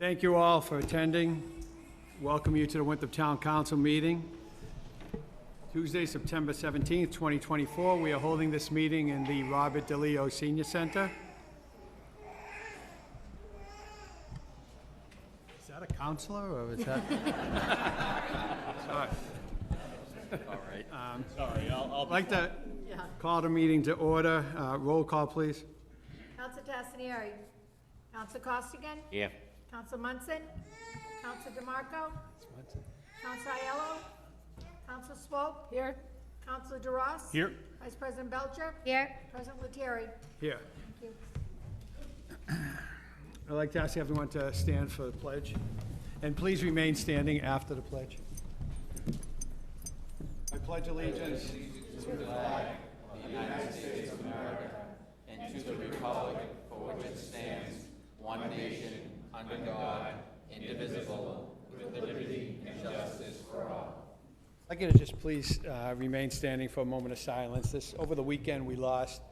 Thank you all for attending. Welcome you to the Winthrop Town Council meeting. Tuesday, September 17th, 2024. We are holding this meeting in the Robert DeLeo Senior Center. Is that a counselor or is that? Sorry. All right. Sorry, I'd like to call the meeting to order. Roll call, please. Council Tassinieri. Council Costigan. Yeah. Council Munson. Council DeMarco. Council Aiello. Council Swope. Here. Council DeRoss. Here. Vice President Belcher. Here. President Lettieri. Here. Thank you. I'd like to ask everyone to stand for the pledge. And please remain standing after the pledge. I pledge allegiance to the flag of the United States of America and to the republic for which it stands, one nation, under God, indivisible, with liberty and justice for all. I'd like you to just please remain standing for a moment of silence. Over the weekend, we lost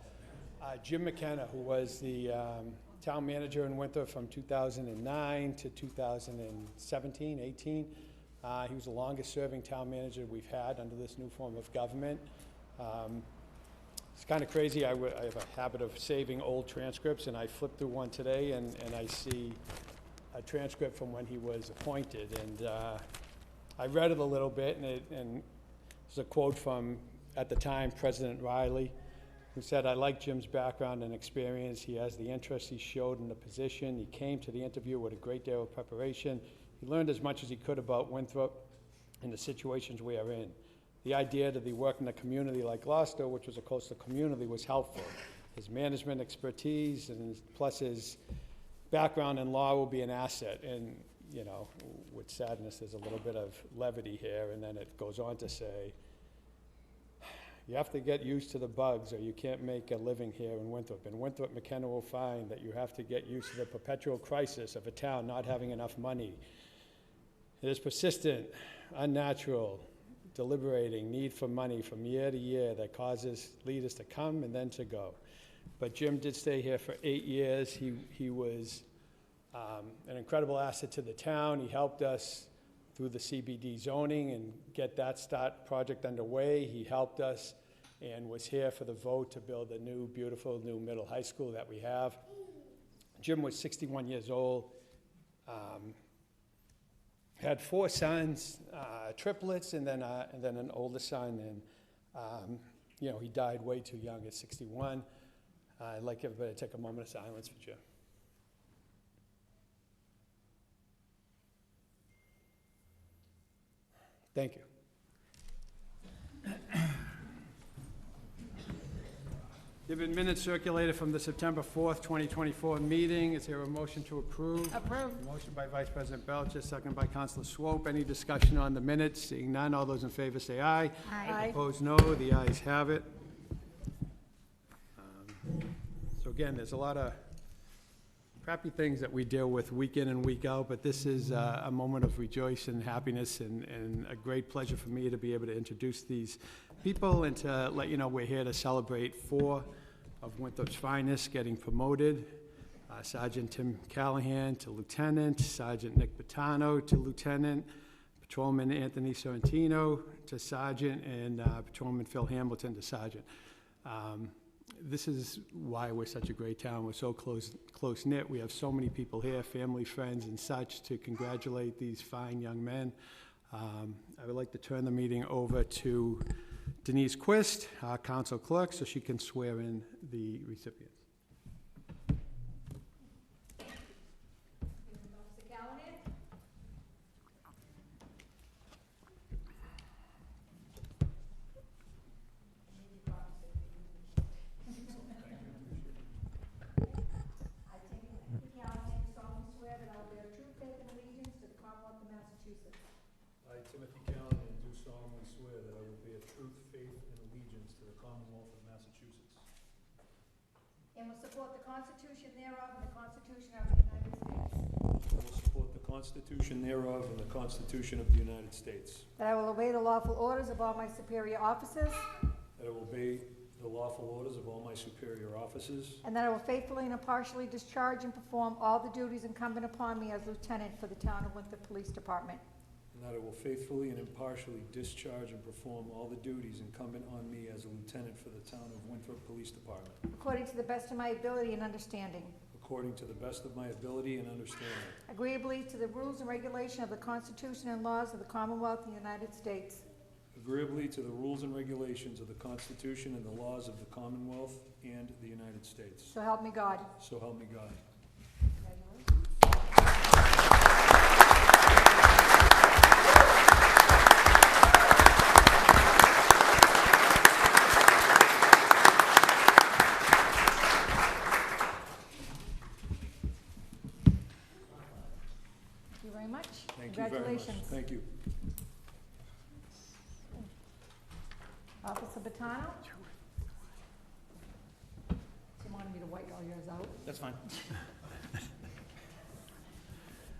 Jim McKenna, who was the town manager in Winthrop from 2009 to 2017, 18. He was the longest serving town manager we've had under this new form of government. It's kind of crazy. I have a habit of saving old transcripts, and I flipped through one today, and I see a transcript from when he was appointed. And I read it a little bit, and there's a quote from, at the time, President Riley, who said, "I like Jim's background and experience. He has the interest he showed in the position. He came to the interview with a great deal of preparation. He learned as much as he could about Winthrop and the situations we are in. The idea that he worked in a community like Gloucester, which was a coastal community, was helpful. His management expertise and plus his background in law will be an asset." And, you know, with sadness, there's a little bit of levity here, and then it goes on to say, "You have to get used to the bugs or you can't make a living here in Winthrop. In Winthrop, McKenna will find that you have to get used to the perpetual crisis of a town not having enough money. It is persistent, unnatural, deliberating need for money from year to year that causes leaders to come and then to go." But Jim did stay here for 8 years. He was an incredible asset to the town. He helped us through the CBD zoning and get that project underway. He helped us and was here for the vote to build a new, beautiful new middle high school that we have. Jim was 61 years old. Had 4 sons, triplets, and then an older son, and you know, he died way too young at 61. I'd like everybody to take a moment of silence for Jim. Thank you. There have been minutes circulated from the September 4th, 2024 meeting. Is there a motion to approve? Approved. Motion by Vice President Belcher, second by Councilor Swope. Any discussion on the minutes? Seeing none, all those in favor say aye. Aye. Opposed, no. The ayes have it. So again, there's a lot of crappy things that we deal with week in and week out, but this is a moment of rejoicing and happiness and a great pleasure for me to be able to introduce these people and to let you know we're here to celebrate 4 of Winthrop's finest getting promoted. Sergeant Tim Callahan to lieutenant, Sergeant Nick Bottano to lieutenant, Patrolman Anthony Sorrentino to sergeant, and Patrolman Phil Hamilton to sergeant. This is why we're such a great town. We're so close-knit. We have so many people here, family, friends, and such, to congratulate these fine young men. I would like to turn the meeting over to Denise Quist, our council clerk, so she can swear in the recipients. And will support the Constitution thereof and the Constitution of the United States. I will support the Constitution thereof and the Constitution of the United States. That I will obey the lawful orders of all my superior officers. That I will obey the lawful orders of all my superior officers, and that I will faithfully and impartially discharge and perform all the duties incumbent upon me as lieutenant for the town of Winthrop Police Department, and that I will faithfully and impartially discharge and perform all the duties incumbent on me as a lieutenant for the town of Winthrop Police Department, according to the best of my ability and understanding, according to the best of my ability and understanding, agreeably to the rules and regulations of the Constitution and laws of the Commonwealth of the United States, agreeably to the rules and regulations of the Constitution and the laws of the Commonwealth and the United States. so help me God. So help me God. Thank you very much. Thank you very much. Congratulations. Thank you. Officer Batano? You wanted me to white all yours out? That's fine.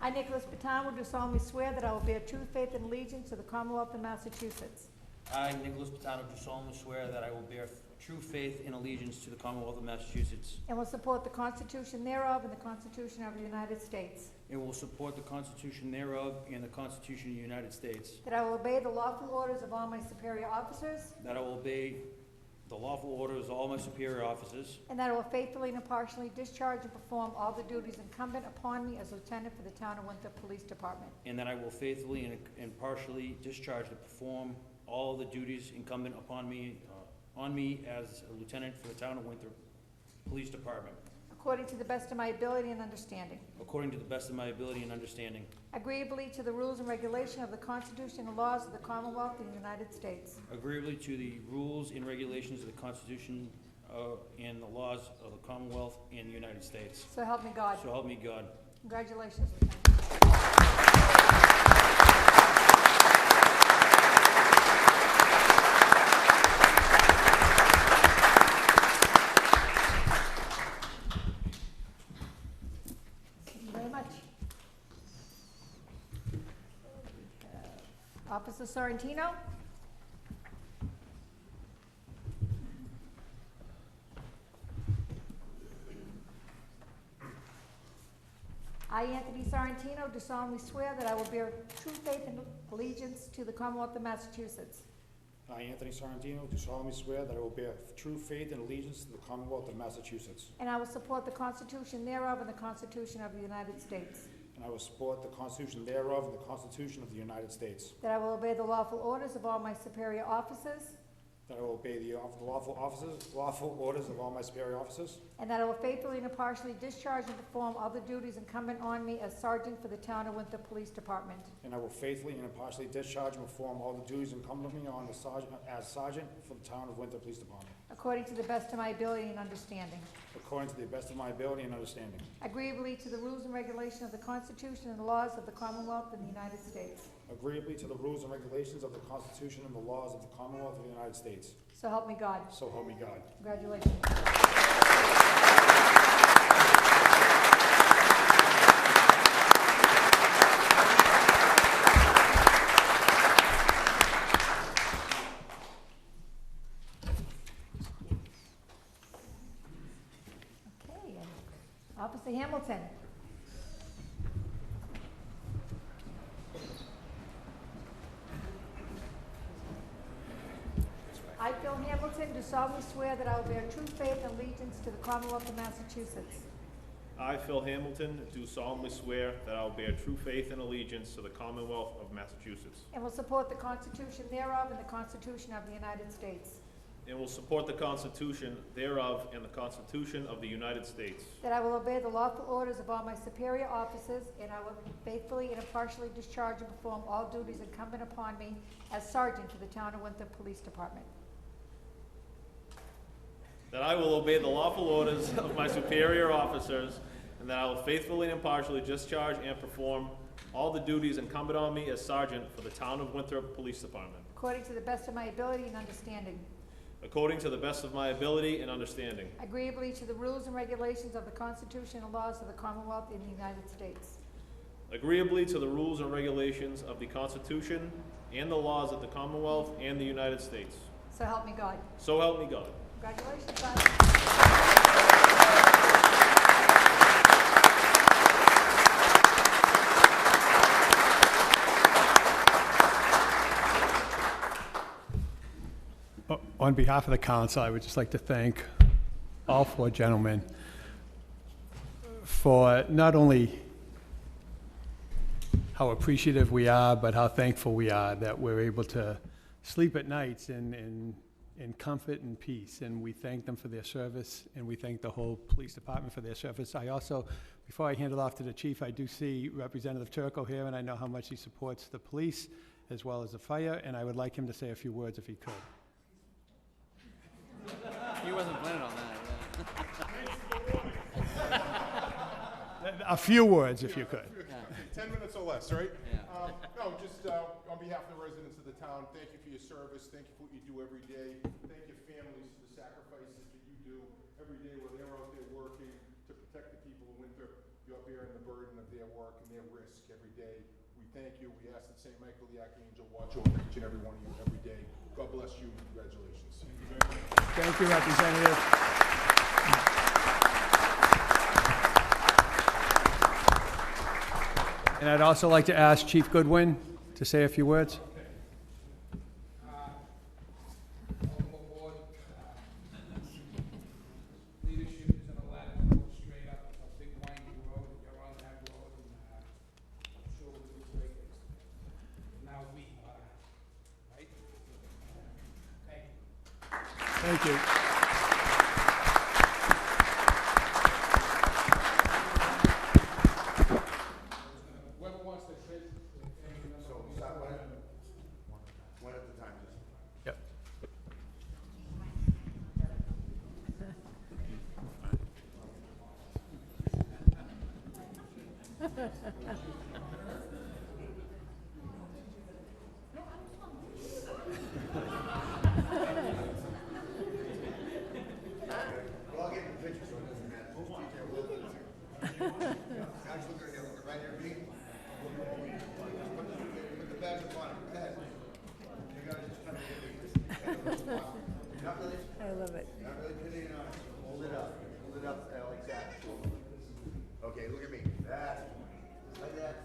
I, Nicholas Batano, do solemnly swear that I will bear true faith and allegiance to the Commonwealth of Massachusetts, I, Nicholas Patano, do solemnly swear that I will bear true faith and allegiance to the Commonwealth of Massachusetts, and will support the Constitution thereof and the Constitution of the United States, and will support the Constitution thereof and the Constitution of the United States, that I will obey the lawful orders of all my superior officers, that I will obey the lawful orders of all my superior officers, and that I will faithfully and impartially discharge and perform all the duties incumbent upon me as lieutenant for the town of Winthrop Police Department, and that I will faithfully and impartially discharge and perform all the duties incumbent upon me, as a lieutenant for the town of Winthrop Police Department, according to the best of my ability and understanding, according to the best of my ability and understanding, agreeably to the rules and regulations of the Constitution and laws of the Commonwealth of the United States, agreeably to the rules and regulations of the Constitution and the laws of the Commonwealth and the United States. so help me God. So help me God. Congratulations, Lieutenant. Thank you very much. Officer Sorrentino? I, Anthony Sorrentino, do solemnly swear that I will bear true faith and allegiance to the Commonwealth of Massachusetts, I, Anthony Sorrentino, do solemnly swear that I will bear true faith and allegiance to the Commonwealth of Massachusetts, and I will support the Constitution thereof and the Constitution of the United States, and I will support the Constitution thereof and the Constitution of the United States, that I will obey the lawful orders of all my superior officers, that I will obey the lawful orders of all my superior officers, and that I will faithfully and impartially discharge and perform all the duties incumbent on me as sergeant for the town of Winthrop Police Department, and I will faithfully and impartially discharge and perform all the duties incumbent on me as sergeant for the town of Winthrop Police Department, according to the best of my ability and understanding, according to the best of my ability and understanding, agreeably to the rules and regulations of the Constitution and the laws of the Commonwealth of the United States. agreeably to the rules and regulations of the Constitution and the laws of the Commonwealth of the United States. So help me God. So help me God. Congratulations. Okay, Officer Hamilton. I, Phil Hamilton, do solemnly swear that I will bear true faith and allegiance to the Commonwealth of Massachusetts, I, Phil Hamilton, do solemnly swear that I will bear true faith and allegiance to the Commonwealth of Massachusetts, and will support the Constitution thereof and the Constitution of the United States, and will support the Constitution thereof and the Constitution of the United States, that I will obey the lawful orders of all my superior officers, and I will faithfully and impartially discharge and perform all duties incumbent upon me as sergeant for the town of Winthrop Police Department, that I will obey the lawful orders of my superior officers, and that I will faithfully and impartially discharge and perform all the duties incumbent on me as sergeant for the town of Winthrop Police Department, according to the best of my ability and understanding, according to the best of my ability and understanding, agreeably to the rules and regulations of the Constitution and laws of the Commonwealth in the United States, agreeably to the rules and regulations of the Constitution and the laws of the Commonwealth and the United States. so help me God. So help me God. Congratulations, Sergeant. On behalf of the council, I would just like to thank all four gentlemen for not only how appreciative we are, but how thankful we are that we're able to sleep at nights in comfort and peace. And we thank them for their service, and we thank the whole police department for their service. I also, before I hand it off to the chief, I do see Representative Turco here, and I know how much he supports the police as well as the fire, and I would like him to say a few words if he could. He wasn't planning on that. A few words, if you could. 10 minutes or less, right? Yeah. No, just on behalf of the residents of the town, thank you for your service, thank you for what you do every day, thank your families for the sacrifices that you do every day when they're out there working to protect the people of Winthrop. You're bearing the burden of their work and their risk every day. We thank you. We ask that St. Michael the Archangel watch over each and every one of you every day. God bless you and congratulations. Thank you, Representative. And I'd also like to ask Chief Goodwin to say a few words. Leadership is in a ladder that goes straight up, a big winding road, and you're on that road, and I'm sure we'll do great things. Now we are, right? Thank you. Thank you. Whoever wants to say, So, start one at a time, just. Yep. We're all getting pictures, so it doesn't matter. Guys, look right here, look right here, me. Put the badge up on it, go ahead. You gotta just kind of get me. Not really, I love it. not really pitting on it. Hold it up like that. Okay, look at me. That, like that.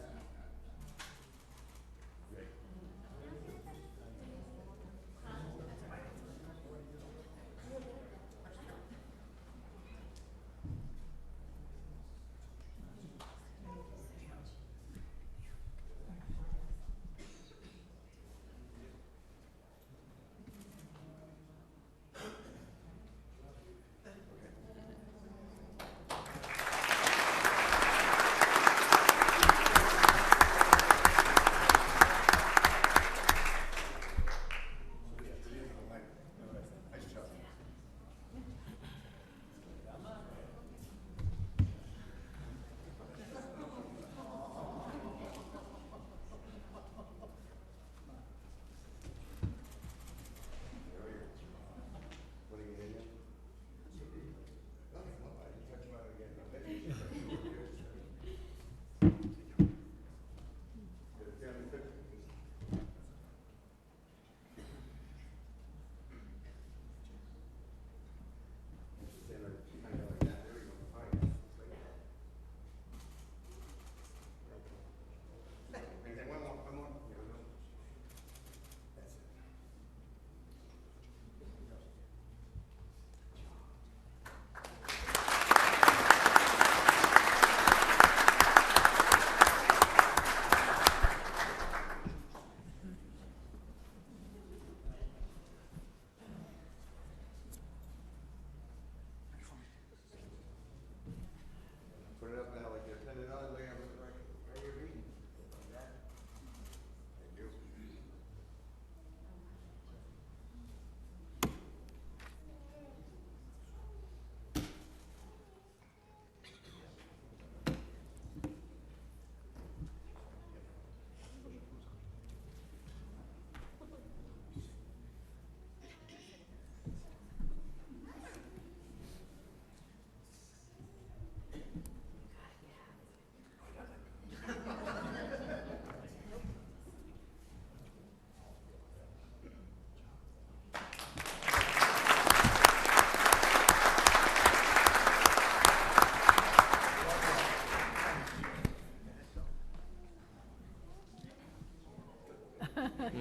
Okay,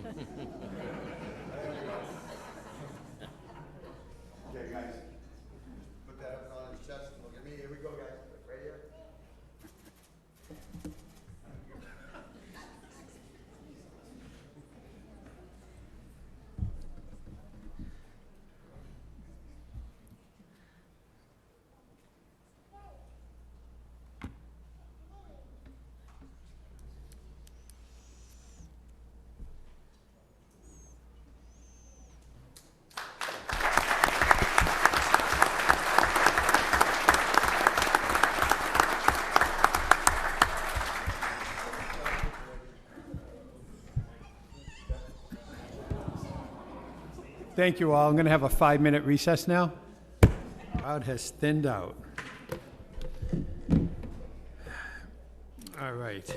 guys, put that up on his chest, look at me, here we go, guys, right here. Thank you all. I'm going to have a 5-minute recess now. Crowd has thinned out. All right.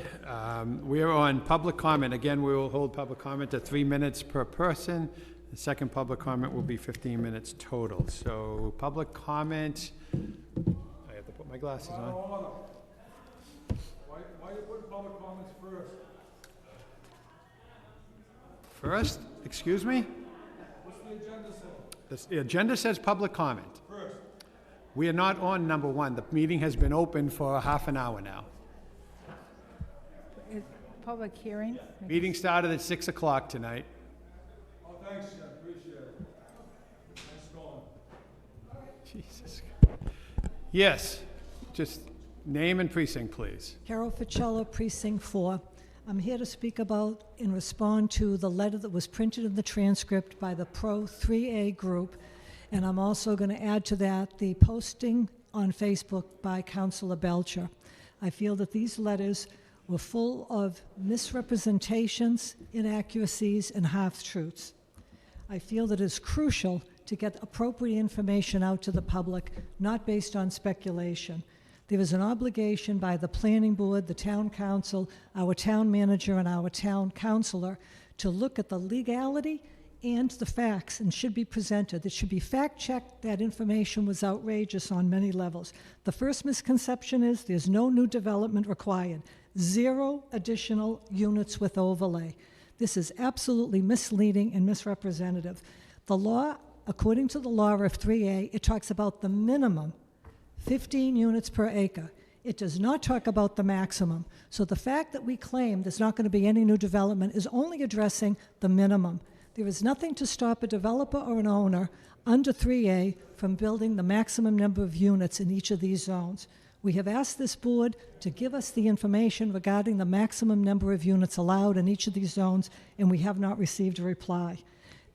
We are on public comment. Again, we will hold public comment to 3 minutes per person. The second public comment will be 15 minutes total. So public comment, I have to put my glasses on. Why you put public comments first? First, excuse me? What's the agenda say? The agenda says public comment. First. We are not on number one. The meeting has been open for half an hour now. Public hearing? Meeting started at 6 o'clock tonight. Oh, thanks, Jen, appreciate it. Nice going. Jesus. Yes, just name and precinct, please. Carol Ficello, Precinct 4. I'm here to speak about and respond to the letter that was printed in the transcript by the Pro 3A group, and I'm also going to add to that the posting on Facebook by Councilor Belcher. I feel that these letters were full of misrepresentations, inaccuracies, and half-truths. I feel that it's crucial to get appropriate information out to the public, not based on speculation. There is an obligation by the planning board, the town council, our town manager, and our town councilor to look at the legality and the facts and should be presented. It should be fact-checked. That information was outrageous on many levels. The first misconception is there's no new development required. 0 additional units with overlay. This is absolutely misleading and misrepresentative. The law, according to the law of 3A, it talks about the minimum 15 units per acre. It does not talk about the maximum. So the fact that we claim there's not going to be any new development is only addressing the minimum. There is nothing to stop a developer or an owner under 3A from building the maximum number of units in each of these zones. We have asked this board to give us the information regarding the maximum number of units allowed in each of these zones, and we have not received a reply.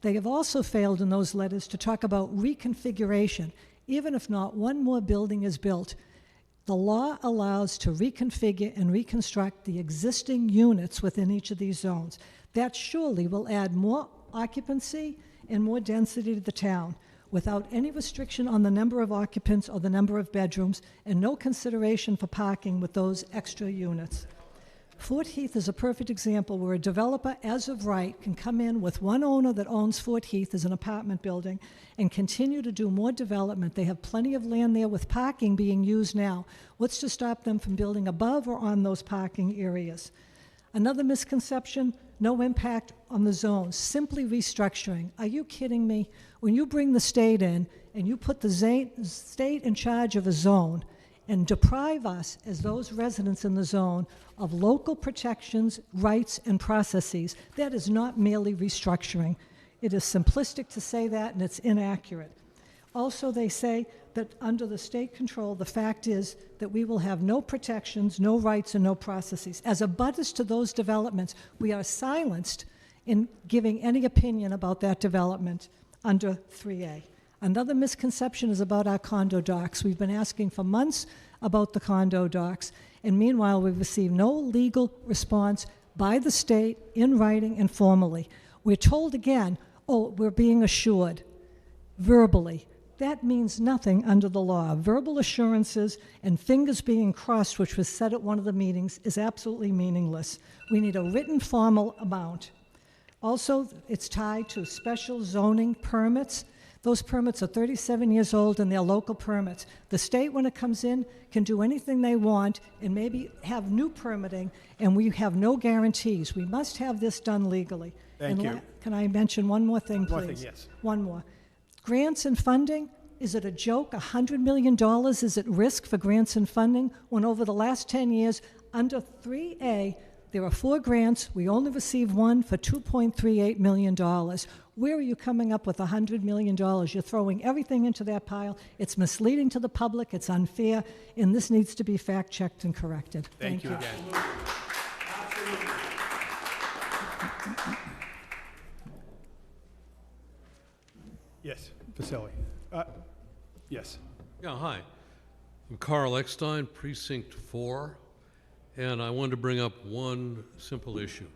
They have also failed in those letters to talk about reconfiguration. Even if not one more building is built, the law allows to reconfigure and reconstruct the existing units within each of these zones. That surely will add more occupancy and more density to the town, without any restriction on the number of occupants or the number of bedrooms, and no consideration for parking with those extra units. Fort Heath is a perfect example where a developer, as of right, can come in with one owner that owns Fort Heath as an apartment building and continue to do more development. They have plenty of land there with parking being used now. What's to stop them from building above or on those parking areas? Another misconception, no impact on the zones, simply restructuring. Are you kidding me? When you bring the state in and you put the state in charge of a zone and deprive us as those residents in the zone of local protections, rights, and processes, that is not merely restructuring. It is simplistic to say that, and it's inaccurate. Also, they say that under the state control, the fact is that we will have no protections, no rights, and no processes. As abutters to those developments, we are silenced in giving any opinion about that development under 3A. Another misconception is about our condo docks. We've been asking for months about the condo docks, and meanwhile, we've received no legal response by the state in writing and formally. We're told again, oh, we're being assured verbally. That means nothing under the law. Verbal assurances and fingers being crossed, which was said at one of the meetings, is absolutely meaningless. We need a written formal amount. Also, it's tied to special zoning permits. Those permits are 37 years old and they're local permits. The state, when it comes in, can do anything they want and maybe have new permitting, and we have no guarantees. We must have this done legally. Thank And you. Can I mention one more thing, please? One thing, yes. One more. Grants and funding, is it a joke? $100 million is at risk for grants and funding, when over the last 10 years, under 3A, there are 4 grants. We only received one for $2.38 million. Where are you coming up with $100 million? You're throwing everything into that pile. It's misleading to the public. It's unfair, and this needs to be fact-checked and corrected. Thank you again. Yes, Vasily. Yes. Yeah, hi. I'm Carl Eckstein, Precinct 4, and I wanted to bring up one simple issue.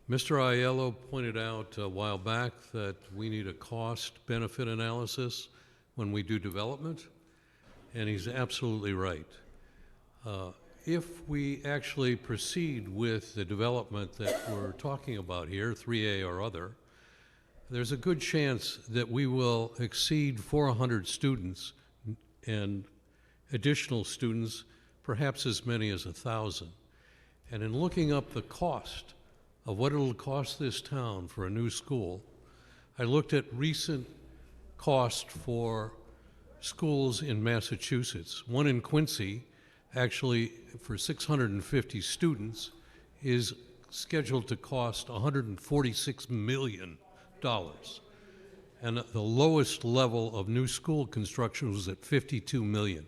Mr. Aiello pointed out a while back that we need a cost-benefit analysis when we do development, and he's absolutely right. If we actually proceed with the development that we're talking about here, 3A or other, there's a good chance that we will exceed 400 students and additional students, perhaps as many as 1,000. And in looking up the cost of what it'll cost this town for a new school, I looked at recent cost for schools in Massachusetts. One in Quincy, actually for 650 students, is scheduled to cost $146 million. And the lowest level of new school construction was at $52 million.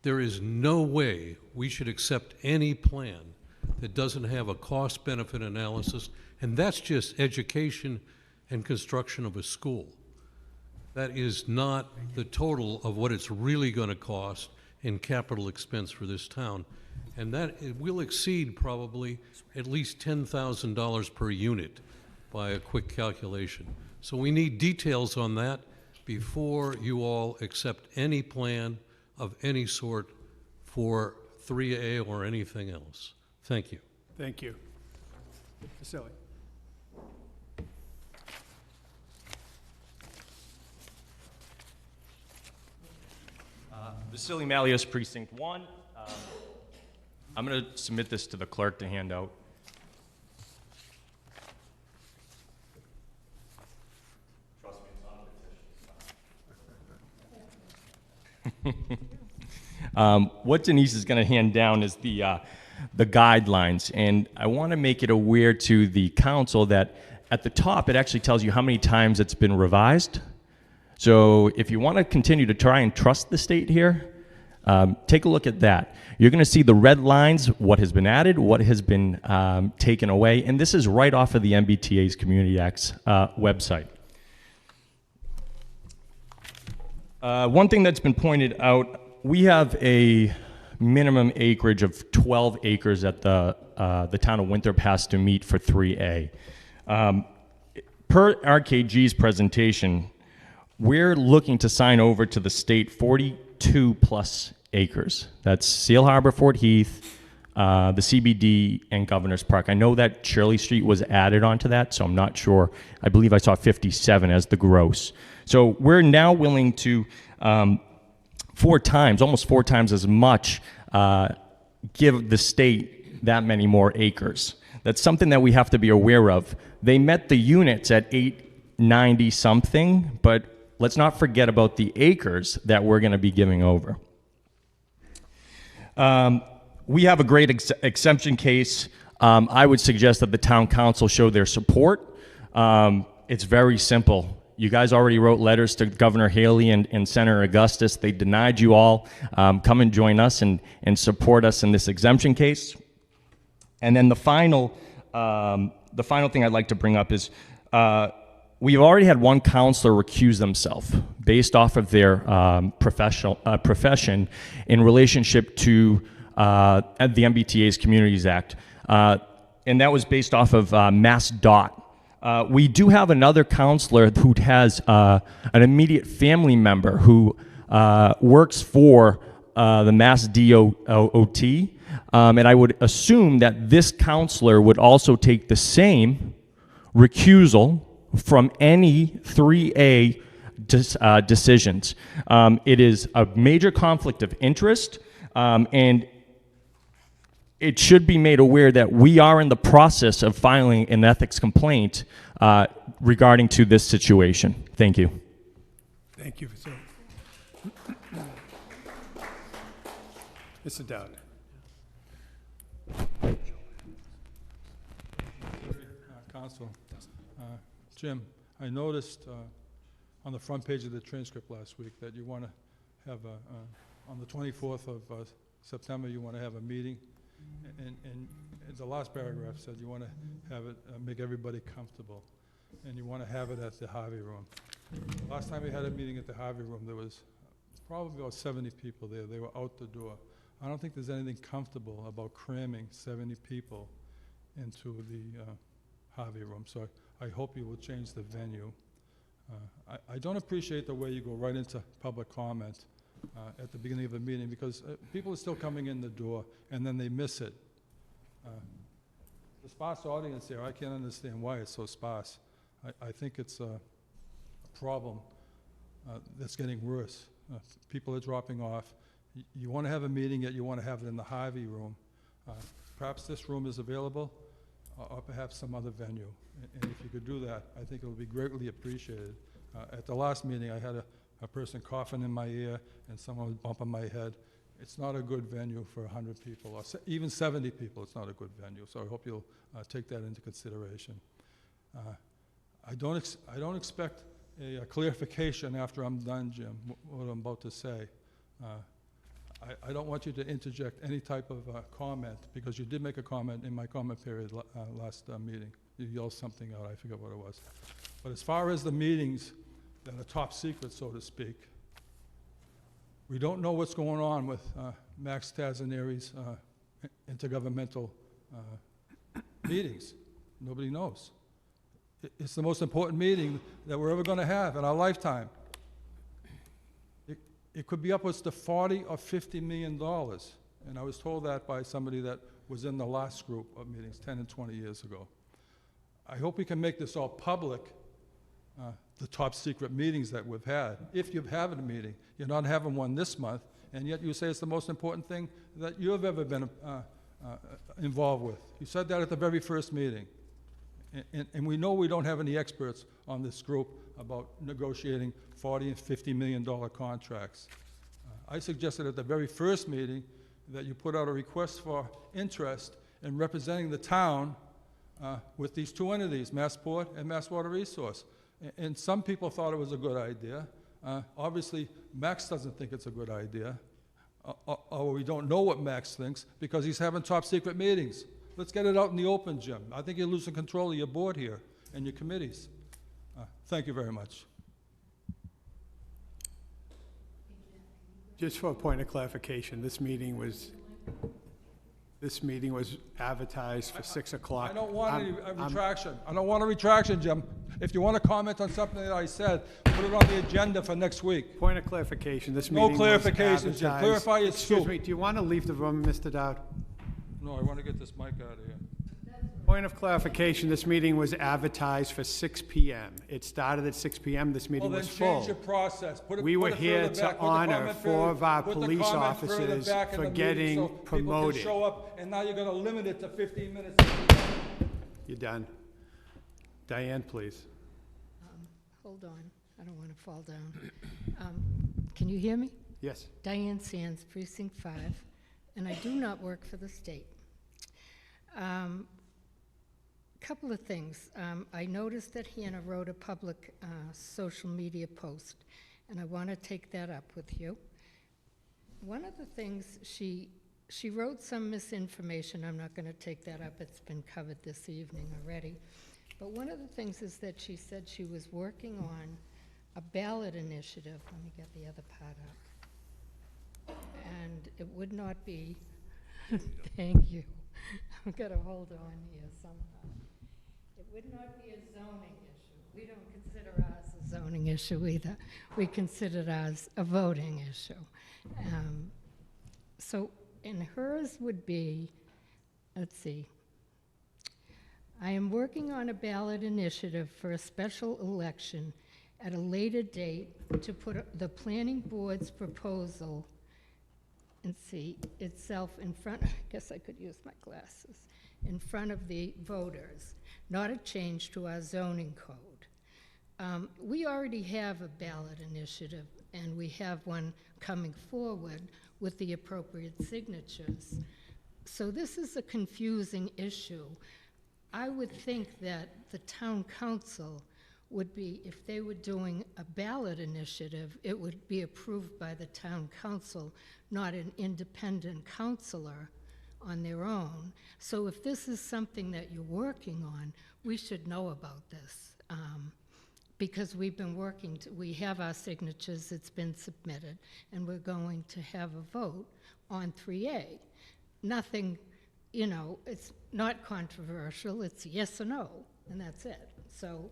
There is no way we should accept any plan that doesn't have a cost-benefit analysis, and that's just education and construction of a school. That is not the total of what it's really going to cost in capital expense for this town. And that it will exceed probably at least $10,000 per unit by a quick calculation. So we need details on that before you all accept any plan of any sort for 3A or anything else. Thank you. Thank you. Vasily. Vasily Malius, Precinct 1. I'm going to submit this to the clerk to hand out. Trust me, it's not a petition. What Denise is going to hand down is the guidelines, and I want to make it aware to the council that at the top it actually tells you how many times it's been revised. So if you want to continue to try and trust the state here, take a look at that. You're going to see the red lines, what has been added, what has been taken away, and this is right off of the MBTA's Community Act's website. One thing that's been pointed out, we have a minimum acreage of 12 acres that the town of Winthrop has to meet for 3A. Per RKG's presentation, we're looking to sign over to the state 42 plus acres. That's Seal Harbor, Fort Heath, the CBD, and Governor's Park. I know that Shirley Street was added onto that, so I'm not sure. I believe I saw 57 as the gross. So we're now willing to, almost four times as much, give the state that many more acres. That's something that we have to be aware of. They met the units at 890 something, but let's not forget about the acres that we're going to be giving over. We have a great exemption case. I would suggest that the town council show their support. It's very simple. You guys already wrote letters to Governor Haley and Senator Augustus. They denied you all. Come and join us and support us in this exemption case. And then the final thing I'd like to bring up is we've already had one counselor recuse themselves based off of their profession in relationship to the MBTA's Communities Act. And that was based off of Mass DOT. We do have another counselor who has an immediate family member who works for the Mass DOT. And I would assume that this counselor would also take the same recusal from any 3A decisions. It is a major conflict of interest, and it should be made aware that we are in the process of filing an ethics complaint regarding to this situation. Thank you. Thank you, sir. Mr. Dowd. Counsel, Jim, I noticed on the front page of the transcript last week that you want to have on the 24th of September, you want to have a meeting, and the last paragraph said you want to have it, make everybody comfortable, and you want to have it at the Harvey Room. Last time we had a meeting at the Harvey Room, there was probably about 70 people there. They were out the door. I don't think there's anything comfortable about cramming 70 people into the Harvey Room, so I hope you will change the venue. I don't appreciate the way you go right into public comment at the beginning of a meeting, because people are still coming in the door and then they miss it. The sparse audience here, I can't understand why it's so sparse. I think it's a problem that's getting worse. People are dropping off. You want to have a meeting, yet you want to have it in the Harvey Room. Perhaps this room is available, or perhaps some other venue. And if you could do that, I think it would be greatly appreciated. At the last meeting, I had a person coughing in my ear and someone was bumping my head. It's not a good venue for 100 people, or even 70 people. It's not a good venue. So I hope you'll take that into consideration. I don't expect a clarification after I'm done, Jim, what I'm about to say. I don't want you to interject any type of comment, because you did make a comment in my comment period last meeting. You yelled something out, I forget what it was. But as far as the meetings that are top secret, so to speak, we don't know what's going on with Max Tazzaneri's intergovernmental meetings. Nobody knows. It's the most important meeting that we're ever going to have in our lifetime. It could be upwards to $40 or $50 million. And I was told that by somebody that was in the last group of meetings 10 and 20 years ago. I hope we can make this all public, the top secret meetings that we've had. If you've had a meeting, you're not having one this month, and yet you say it's the most important thing that you've ever been involved with. You said that at the very first meeting. And we know we don't have any experts on this group about negotiating $40 and $50 million contracts. I suggested at the very first meeting that you put out a request for interest in representing the town with these two entities, Massport and Mass Water Resource. And some people thought it was a good idea. Obviously, Max doesn't think it's a good idea. Or we don't know what Max thinks, because he's having top secret meetings. Let's get it out in the open, Jim. I think you're losing control of your board here and your committees. Thank you very much. Just for a point of clarification, this meeting was advertised for 6 o'clock. I don't want any retraction. I don't want a retraction, Jim. If you want to comment on something that I said, put it on the agenda for next week. Point of clarification, this No meeting was clarification, Jim. advertised- Clarify your Excuse scoop. me, do you want to leave the room, Mr. Dowd? No, I want to get this mic out of here. Point of clarification, this meeting was advertised for 6 p.m. It started at 6 p.m., this meeting Well, then was full. change your process. Put it, We were put it here further to back. Put the honor comment 4 further- of our put the police comment further officers back in for the meeting getting so people promoted. can show up, and now you're going to limit it to 15 minutes. You're done. Diane, please. Hold on, I don't want to fall down. Can you hear me? Yes. Diane Sands, Precinct 5, and I do not work for the state. Couple of things. I noticed that Hannah wrote a public social media post, and I want to take that up with you. One of the things, she wrote some misinformation. I'm not going to take that up. It's been covered this evening already. But one of the things is that she said she was working on a ballot initiative. Let me get the other part up. And it would not be, thank you. I've got to hold on here somehow. It would not be a zoning issue. We don't consider ours a zoning issue either. We consider ours a voting issue. And hers would be, let's see, I am working on a ballot initiative for a special election at a later date to put the planning board's proposal and see itself in front, I guess I could use my glasses, in front of the voters, not a change to our zoning code. We already have a ballot initiative, and we have one coming forward with the appropriate signatures. So this is a confusing issue. I would think that the town council would be, if they were doing a ballot initiative, it would be approved by the town council, not an independent councilor on their own. So if this is something that you're working on, we should know about this. Because we've been working, we have our signatures, it's been submitted, and we're going to have a vote on 3A. Nothing, you know, it's not controversial, it's yes or no, and that's it. So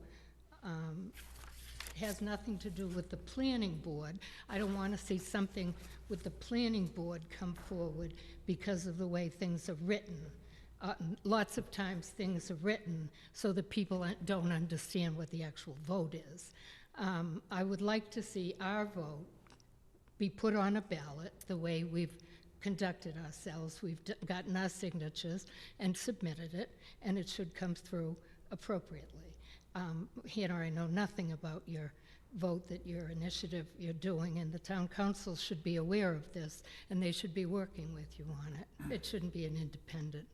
it has nothing to do with the planning board. I don't want to see something with the planning board come forward because of the way things are written. Lots of times things are written so that people don't understand what the actual vote is. I would like to see our vote be put on a ballot the way we've conducted ourselves. We've gotten our signatures and submitted it, and it should come through appropriately. Hannah, I know nothing about your vote, that your initiative you're doing, and the town council should be aware of this, and they should be working with you on it. It shouldn't be an independent.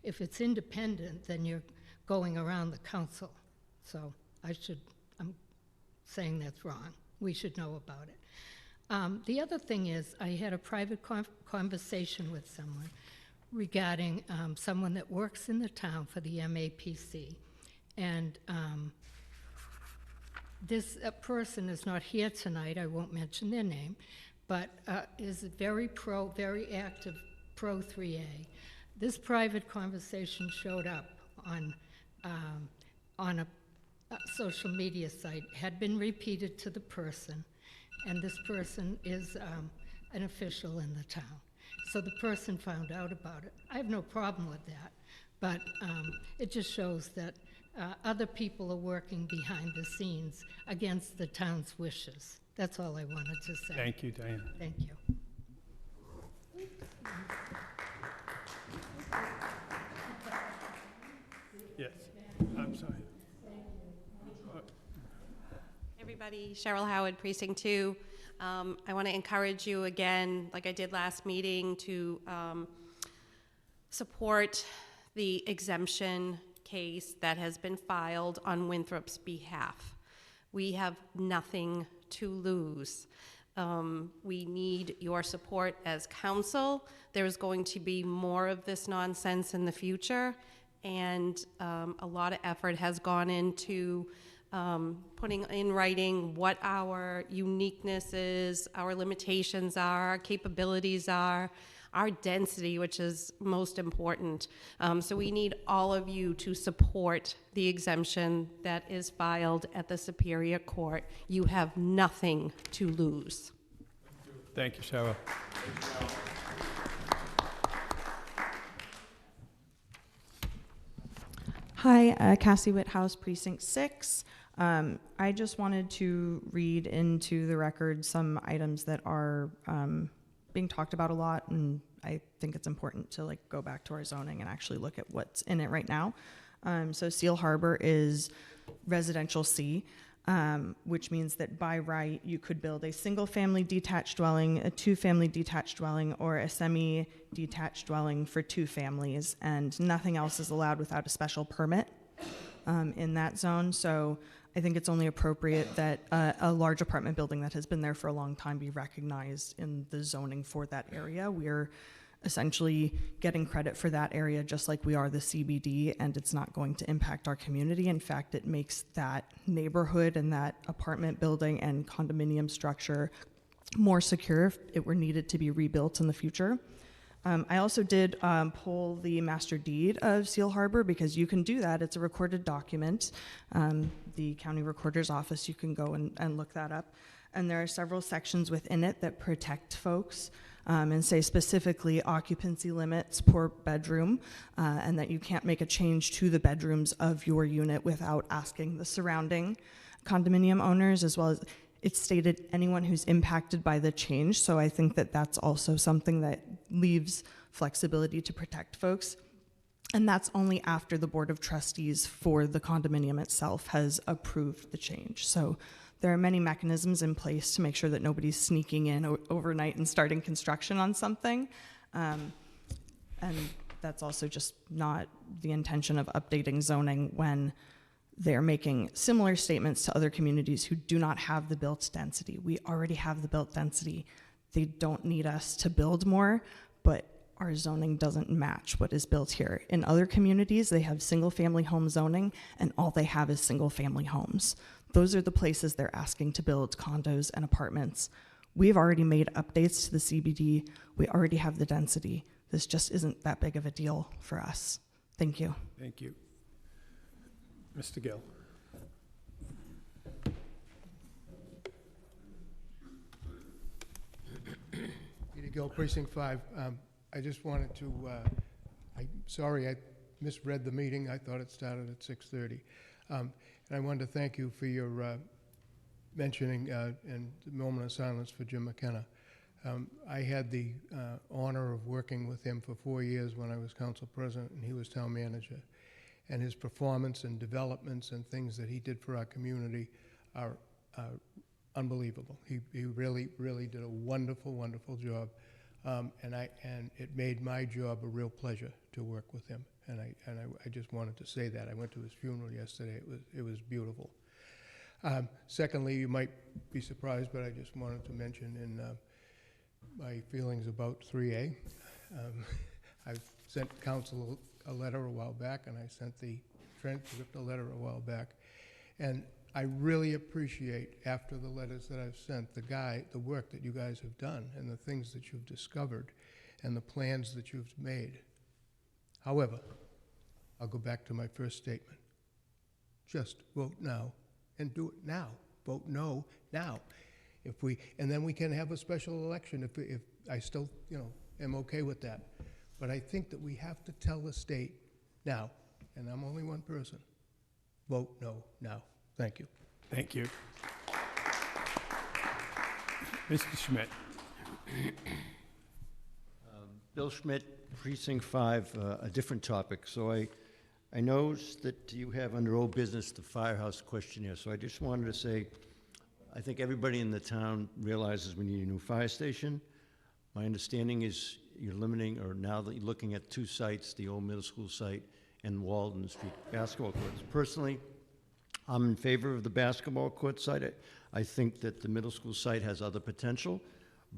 If it's independent, then you're going around the council. So I'm saying that's wrong. We should know about it. The other thing is, I had a private conversation with someone regarding someone that works in the town for the MAPC. And this person is not here tonight, I won't mention their name, but is very active pro 3A. This private conversation showed up on a social media site, had been repeated to the person, and this person is an official in the town. So the person found out about it. I have no problem with that, but it just shows that other people are working behind the scenes against the town's wishes. That's all I wanted to say. Thank you, Diana. Thank you. Yes, I'm sorry. Everybody, Cheryl Howard, Precinct 2. I want to encourage you again, like I did last meeting, to support the exemption case that has been filed on Winthrop's behalf. We have nothing to lose. We need your support as council. There's going to be more of this nonsense in the future, and a lot of effort has gone into putting in writing what our uniqueness is, our limitations are, our capabilities are, our density, which is most important. So we need all of you to support the exemption that is filed at the Superior Court. You have nothing to lose. Thank you, Cheryl. Hi, Cassie Whithouse, Precinct 6. I just wanted to read into the record some items that are being talked about a lot, and I think it's important to go back to our zoning and actually look at what's in it right now. So Seal Harbor is residential C, which means that by right you could build a single-family detached dwelling, a two-family detached dwelling, or a semi-detached dwelling for 2 families, and nothing else is allowed without a special permit in that zone. So I think it's only appropriate that a large apartment building that has been there for a long time be recognized in the zoning for that area. We're essentially getting credit for that area just like we are the CBD, and it's not going to impact our community. In fact, it makes that neighborhood and that apartment building and condominium structure more secure if it were needed to be rebuilt in the future. I also did pull the master deed of Seal Harbor because you can do that. It's a recorded document. The county recorder's office, you can go and look that up. And there are several sections within it that protect folks and say specifically occupancy limits per bedroom, and that you can't make a change to the bedrooms of your unit without asking the surrounding condominium owners, as well as it's stated anyone who's impacted by the change. So I think that that's also something that leaves flexibility to protect folks. And that's only after the Board of Trustees for the condominium itself has approved the change. So there are many mechanisms in place to make sure that nobody's sneaking in overnight and starting construction on something. And that's also just not the intention of updating zoning when they're making similar statements to other communities who do not have the built density. We already have the built density. They don't need us to build more, but our zoning doesn't match what is built here. In other communities, they have single-family home zoning, and all they have is single-family homes. Those are the places they're asking to build condos and apartments. We've already made updates to the CBD. We already have the density. This just isn't that big of a deal for us. Thank you. Thank you. Mr. Gill. Peter Gill, Precinct 5. I just wanted to, sorry, I misread the meeting. I thought it started at 6:30. And I wanted to thank you for your mentioning and the moment of silence for Jim McKenna. I had the honor of working with him for 4 years when I was council president and he was town manager. And his performance and developments and things that he did for our community are unbelievable. He really, really did a wonderful, wonderful job. And it made my job a real pleasure to work with him. And I just wanted to say that. I went to his funeral yesterday. It was beautiful. Secondly, you might be surprised, but I just wanted to mention in my feelings about 3A. I've sent council a letter a while back, and I sent the transcript a letter a while back. And I really appreciate, after the letters that I've sent, the work that you guys have done and the things that you've discovered and the plans that you've made. However, I'll go back to my first statement. Just vote now and do it now. Vote no now. And then we can have a special election if I still, am okay with that. But I think that we have to tell the state now, and I'm only one person, vote no now. Thank you. Thank you. Mr. Schmidt. Bill Schmidt, Precinct 5, a different topic. So I noticed that you have under old business the firehouse questionnaire. So I just wanted to say, I think everybody in the town realizes we need a new fire station. My understanding is you're limiting, or now that you're looking at 2 sites, the old middle school site and Walden Street basketball courts. Personally, I'm in favor of the basketball court site. I think that the middle school site has other potential,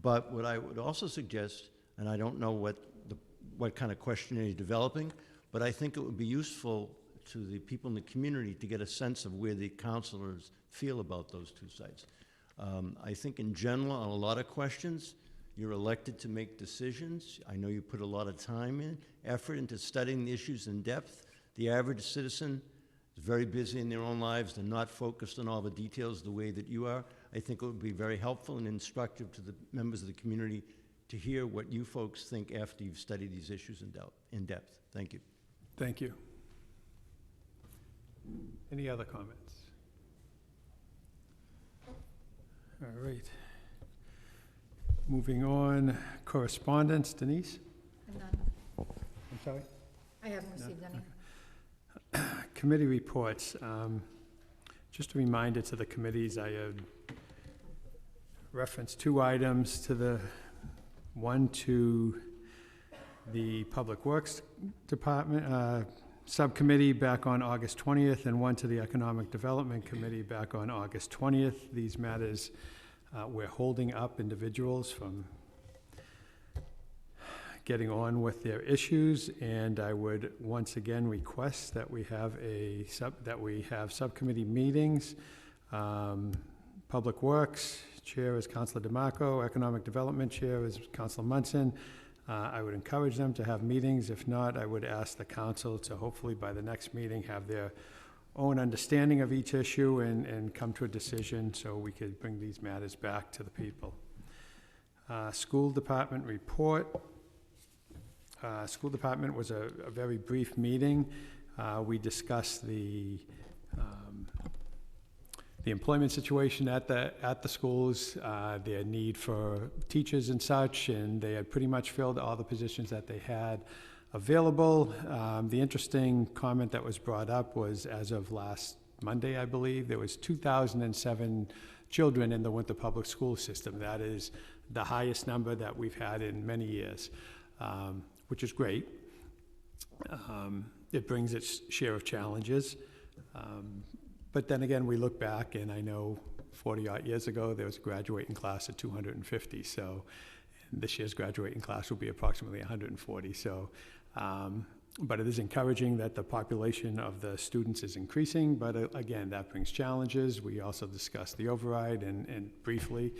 but what I would also suggest, and I don't know what kind of questionnaire you're developing, but I think it would be useful to the people in the community to get a sense of where the councilors feel about those 2 sites. I think in general, on a lot of questions, you're elected to make decisions. I know you put a lot of time and effort into studying the issues in depth. The average citizen is very busy in their own lives. They're not focused on all the details the way that you are. I think it would be very helpful and instructive to the members of the community to hear what you folks think after you've studied these issues in depth. Thank you. Thank you. Any other comments? All right. Moving on, correspondence. Denise? None. I'm sorry? I haven't received any. Committee reports. Just a reminder to the committees, I referenced 2 items to one to the Public Works Department Subcommittee back on August 20th, and one to the Economic Development Committee back on August 20th. These matters, we're holding up individuals from getting on with their issues, and I would once again request that we have subcommittee meetings. Public Works Chair is Councilor DeMarco. Economic Development Chair is Councilor Munson. I would encourage them to have meetings. If not, I would ask the council to hopefully by the next meeting have their own understanding of each issue and come to a decision so we could bring these matters back to the people. School department report. School department was a very brief meeting. We discussed the employment situation at the schools, their need for teachers and such, and they had pretty much filled all the positions that they had available. The interesting comment that was brought up was, as of last Monday, I believe, there was 2,007 children in the Winthrop Public School system. That is the highest number that we've had in many years, which is great. It brings its share of challenges. But then again, we look back, and I know 40-odd years ago, there was a graduating class of 250. So this year's graduating class will be approximately 140. So, but it is encouraging that the population of the students is increasing. But again, that brings challenges. We also discussed the override and briefly,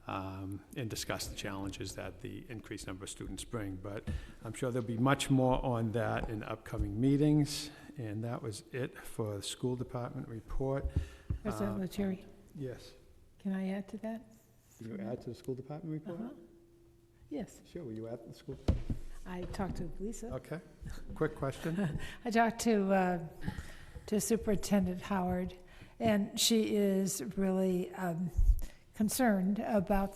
and discuss the challenges that the increased number of students bring. But I'm sure there'll be much more on that in upcoming meetings. And that was it for the school department report. President Lettieri, Yes. can I add to that? Can you add to the school department report? Yes, Sure, will you add to the school? I talked to Lisa. Okay. Quick question. I talked to Superintendent Howard, and she is really concerned about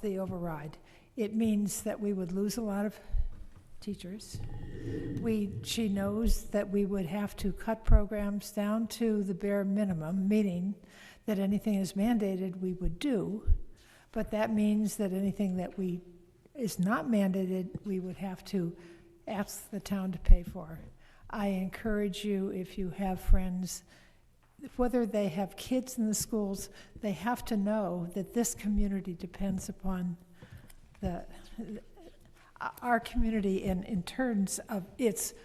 the override. It means that we would lose a lot of teachers. She knows that we would have to cut programs down to the bare minimum, meaning that anything is mandated we would do, but that means that anything that is not mandated, we would have to ask the town to pay for. I encourage you, if you have friends, whether they have kids in the schools, they have to know that this community depends upon our community in terms of its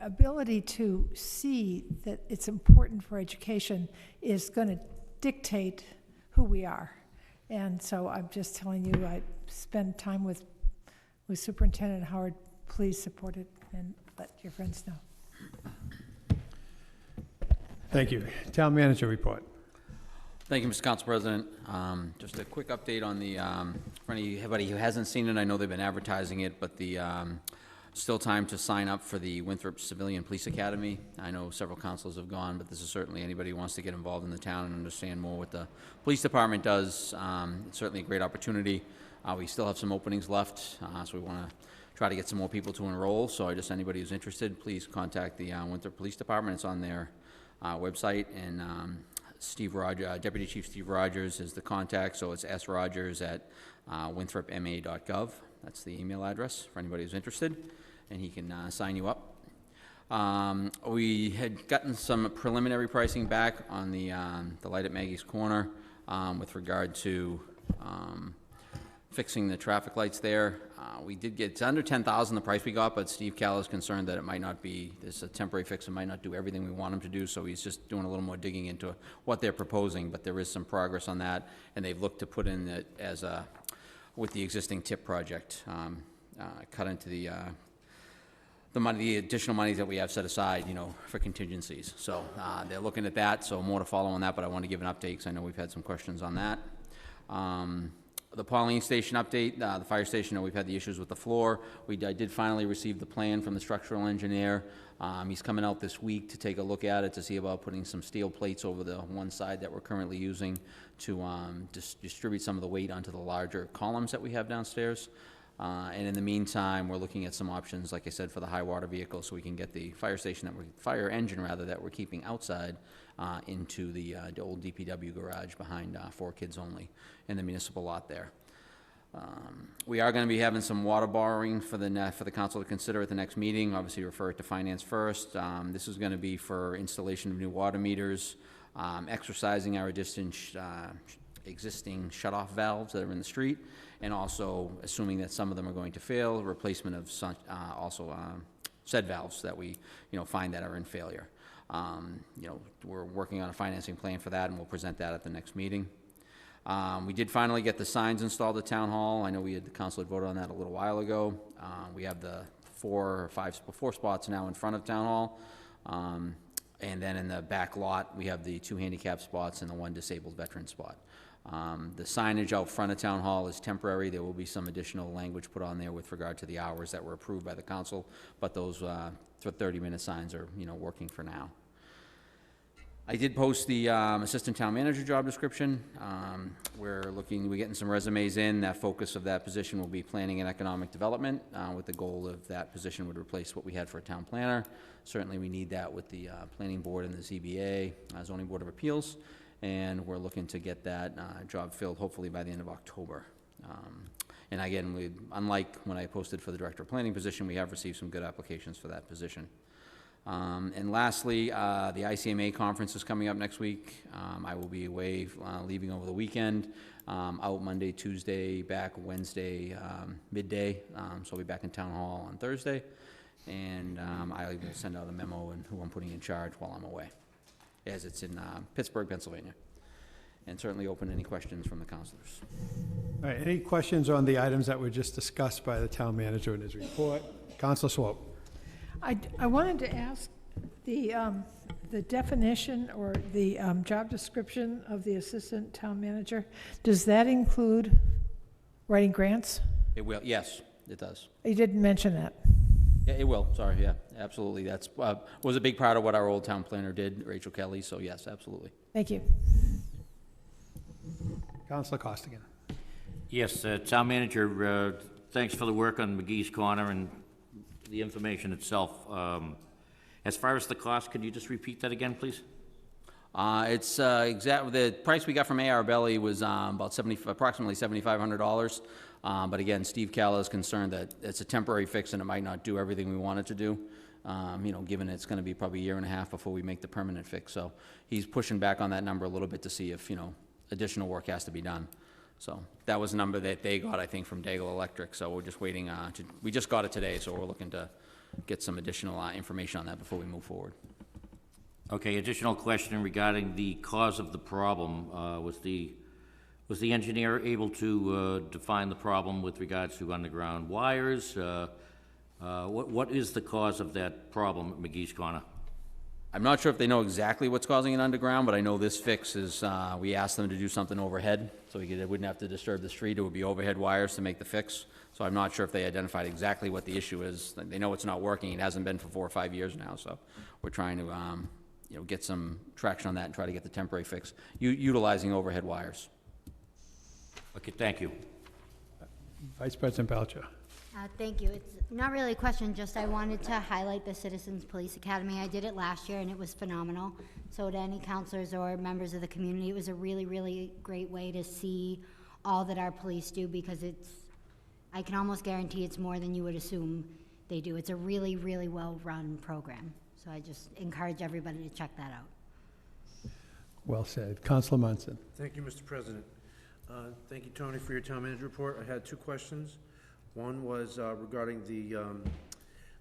ability to see that it's important for education is going to dictate who we are. And so I'm just telling you, I spend time with Superintendent Howard. Please support it and let your friends know. Thank you. Town manager report. Thank you, Mr. Council President. Just a quick update on the, for anybody who hasn't seen it, I know they've been advertising it, but the, still time to sign up for the Winthrop Civilian Police Academy. I know several councils have gone, but this is certainly anybody who wants to get involved in the town and understand more what the police department does. It's certainly a great opportunity. We still have some openings left, so we want to try to get some more people to enroll. So anybody who's interested, please contact the Winthrop Police Department. It's on their website, and Steve Rogers, Deputy Chief Steve Rogers is the contact, so it's srogers@winthropma.gov. That's the email address for anybody who's interested, and he can sign you up. We had gotten some preliminary pricing back on the light at Maggie's Corner with regard to fixing the traffic lights there. We did get, it's under $10,000 the price we got, but Steve Cal is concerned that it might not be, this a temporary fix, it might not do everything we want him to do, so he's just doing a little more digging into what they're proposing, but there is some progress on that, and they've looked to put in it as a, with the existing TIP project, cut into the money, the additional monies that we have set aside, for contingencies. So they're looking at that, so more to follow on that, but I want to give an update because I know we've had some questions on that. The Pauline Station update, the fire station, we've had the issues with the floor. I did finally receive the plan from the structural engineer. He's coming out this week to take a look at it to see about putting some steel plates over the one side that we're currently using to distribute some of the weight onto the larger columns that we have downstairs. And in the meantime, we're looking at some options, like I said, for the high water vehicle, so we can get the fire engine that we're keeping outside into the old DPW garage behind 4Kids Only in the municipal lot there. We are going to be having some water borrowing for the council to consider at the next meeting. Obviously, refer it to finance first. This is going to be for installation of new water meters, exercising our existing shut-off valves that are in the street, and also, assuming that some of them are going to fail, replacement of some, said valves that we, find that are in failure. We're working on a financing plan for that, and we'll present that at the next meeting. We did finally get the signs installed at Town Hall. I know the council had voted on that a little while ago. We have the 4 spots now in front of Town Hall. And then in the back lot, we have the 2 handicap spots and the 1 disabled veteran spot. The signage out front of Town Hall is temporary. There will be some additional language put on there with regard to the hours that were approved by the council, but those for 30-minute signs are, working for now. I did post the assistant town manager job description. We're getting some resumes in. That focus of that position will be planning and economic development, with the goal of that position would replace what we had for a town planner. Certainly we need that with the planning board and the ZBA, zoning board of appeals, and we're looking to get that job filled hopefully by the end of October. And again, unlike when I posted for the director of planning position, we have received some good applications for that position. And lastly, the ICMA conference is coming up next week. I will be away, leaving over the weekend, out Monday, Tuesday, back Wednesday, midday. So I'll be back in Town Hall on Thursday. And I will send out a memo and who I'm putting in charge while I'm away, as it's in Pittsburgh, Pennsylvania. And certainly open any questions from the councilors. All right, any questions on the items that were just discussed by the town manager in his report? Councilor Swope. I wanted to ask the definition or the job description of the assistant town manager, does that include writing grants? It will, yes, it does. You didn't mention that. Yeah, it will, sorry, yeah, absolutely. That's, was a big part of what our old town planner did, Rachel Kelly, so yes, absolutely. Thank you. Councilor Costigan. Yes, town manager, thanks for the work on McGee's Corner and the information itself. As far as the cost, could you just repeat that again, please? It's the price we got from A.R. Belli was approximately $7,500. But again, Steve Calla is concerned that it's a temporary fix and it might not do everything we want it to do. Given it's going to be probably a year and a half before we make the permanent fix. So he's pushing back on that number a little bit to see if, additional work has to be done. So that was a number that they got, I think, from Daigle Electric. So we're just waiting we just got it today, so we're looking to get some additional information on that before we move forward. Okay, additional question regarding the cause of the problem. Was the engineer able to define the problem with regards to underground wires? What is the cause of that problem at McGee's Corner? I'm not sure if they know exactly what's causing it underground, but I know this fix is, we asked them to do something overhead, so they wouldn't have to disturb the street. It would be overhead wires to make the fix. So I'm not sure if they identified exactly what the issue is. They know it's not working. It hasn't been for 4 or 5 years now, so we're trying to, get some traction on that and try to get the temporary fix, utilizing overhead wires. Okay, thank you. Vice President Belcher. Thank you. It's not really a question, just I wanted to highlight the Citizens Police Academy. I did it last year and it was phenomenal. So to any counselors or members of the community, it was a really, really great way to see all that our police do, because I can almost guarantee it's more than you would assume they do. It's a really, really well-run program. So I just encourage everybody to check that out. Well said. Councilor Munson. Thank you, Mr. President. Thank you, Tony, for your town manager report. I had 2 questions. One was regarding the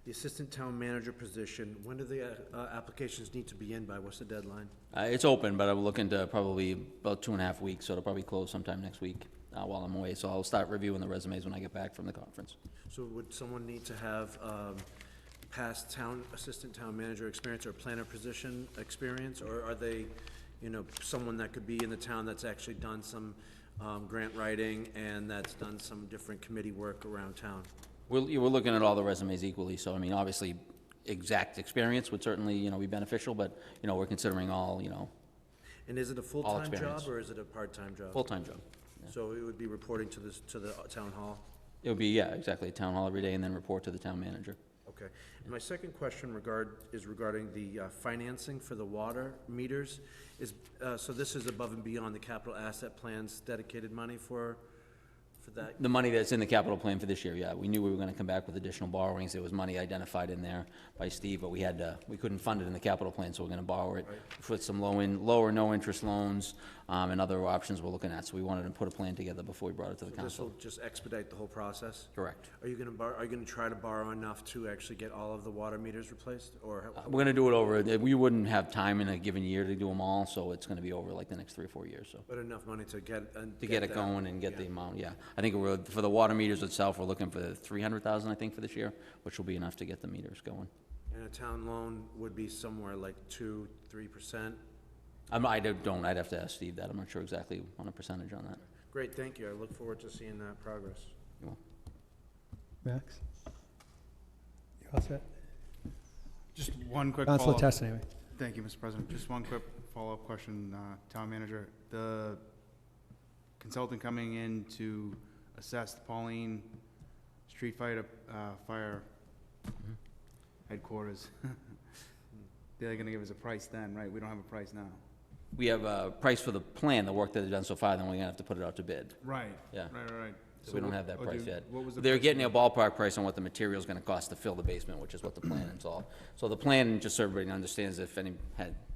assistant town manager position. When do the applications need to be in by? What's the deadline? It's open, but I'm looking to probably about 2.5 weeks, so it'll probably close sometime next week while I'm away. So I'll start reviewing the resumes when I get back from the conference. So would someone need to have past assistant town manager experience or planner position experience, or are they, someone that could be in the town that's actually done some grant writing and that's done some different committee work around town? We're looking at all the resumes equally, so I mean, obviously, exact experience would certainly, be beneficial, but, we're considering all, And is it a full-time job experience. or is it a part-time job? Full-time job. Yeah. So it would be reporting to the town hall? It would be, yeah, exactly, town hall every day and then report to the town manager. Okay. And my second question is regarding the financing for the water meters. So this is above and beyond the capital asset plan's dedicated money for that? The money that's in the capital plan for this year, yeah. We knew we were gonna come back with additional borrowings. There was money identified in there by Steve, but we couldn't fund it in the capital plan, so we're gonna borrow it with some lower no-interest loans, and other options we're looking at. So we wanted to put a plan together before we brought it to the So council. this will just expedite the whole process? Correct. Are you gonna try to borrow enough to actually get all of the water meters replaced, or? We're gonna do it over, we wouldn't have time in a given year to do them all, so it's gonna be over like the next 3 or 4 years, so. But enough money to get Get it going and get the amount, yeah. I think for the water meters itself, we're looking for 300,000, I think, for this year, which will be enough to get the meters going. And a town loan would be somewhere like 2-3%. I don't, I'd have to ask Steve that. I'm not sure exactly on a percentage on that. Great, thank you. I look forward to seeing that progress. Max? You all set? Just one quick Councilor follow-up. Test, anyway. Thank you, Mr. President. Just one quick follow-up question, Town Manager. The consultant coming in to assess the Pauline Street Fire headquarters, they're gonna give us a price then, right? We don't have a price now. We have a price for the plan, the work that they've done so far, then we're gonna have to put it out to bid. Right. Yeah. Right. So we don't have that price yet. What was the They're price getting for a ballpark price on what the material's gonna cost to fill the basement, which is what the plan is all. So the plan, just so everybody understands, if any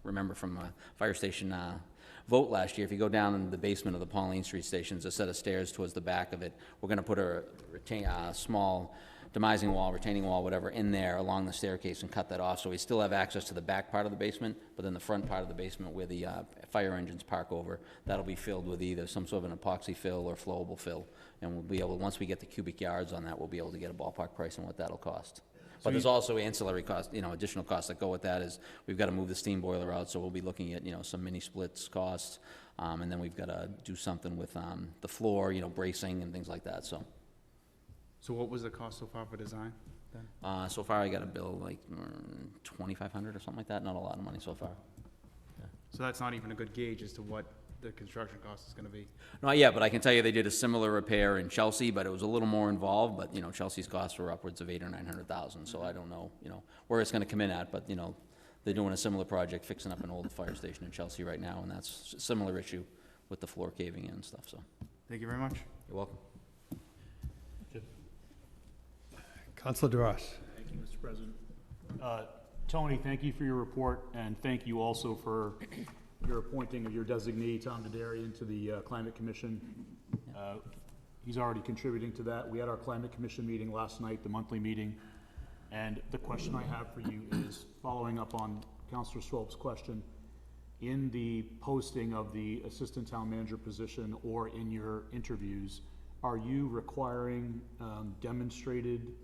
remember from a fire station, vote last year, if you go down in the basement of the Pauline Street Station, there's a set of stairs towards the back of it. We're gonna put a small demising wall, retaining wall, whatever, in there along the staircase and cut that off, so we still have access to the back part of the basement, but then the front part of the basement where the fire engines park over, that'll be filled with either some sort of an epoxy fill or flowable fill. And we'll be able, once we get the cubic yards on that, we'll be able to get a ballpark price on what that'll cost. But there's also ancillary costs, additional costs that go with that is, we've got to move the steam boiler out, so we'll be looking at, some mini splits costs. And then we've got to do something with the floor, bracing and things like that, so. So what was the cost so far for design then? So far I got a bill like $2,500 or something like that, not a lot of money so far. So that's not even a good gauge as to what the construction cost is gonna be. Not yet, but I can tell you they did a similar repair in Chelsea, but it was a little more involved, but, Chelsea's costs were upwards of $800,000 or $900,000, so I don't know, where it's gonna come in at, but, they're doing a similar project, fixing up an old fire station in Chelsea right now, and that's a similar issue with the floor caving in and stuff, so. Thank you very much. You're welcome. Councilor DeRoss. Thank you, Mr. President. Tony, thank you for your report, and thank you also for your appointing of your designee, Tom Dadarian, to the Climate Commission. He's already contributing to that. We had our Climate Commission meeting last night, the monthly meeting, and the question I have for you is, following up on Councilor Swope's question, in the posting of the Assistant Town Manager position or in your interviews, are you requiring demonstrated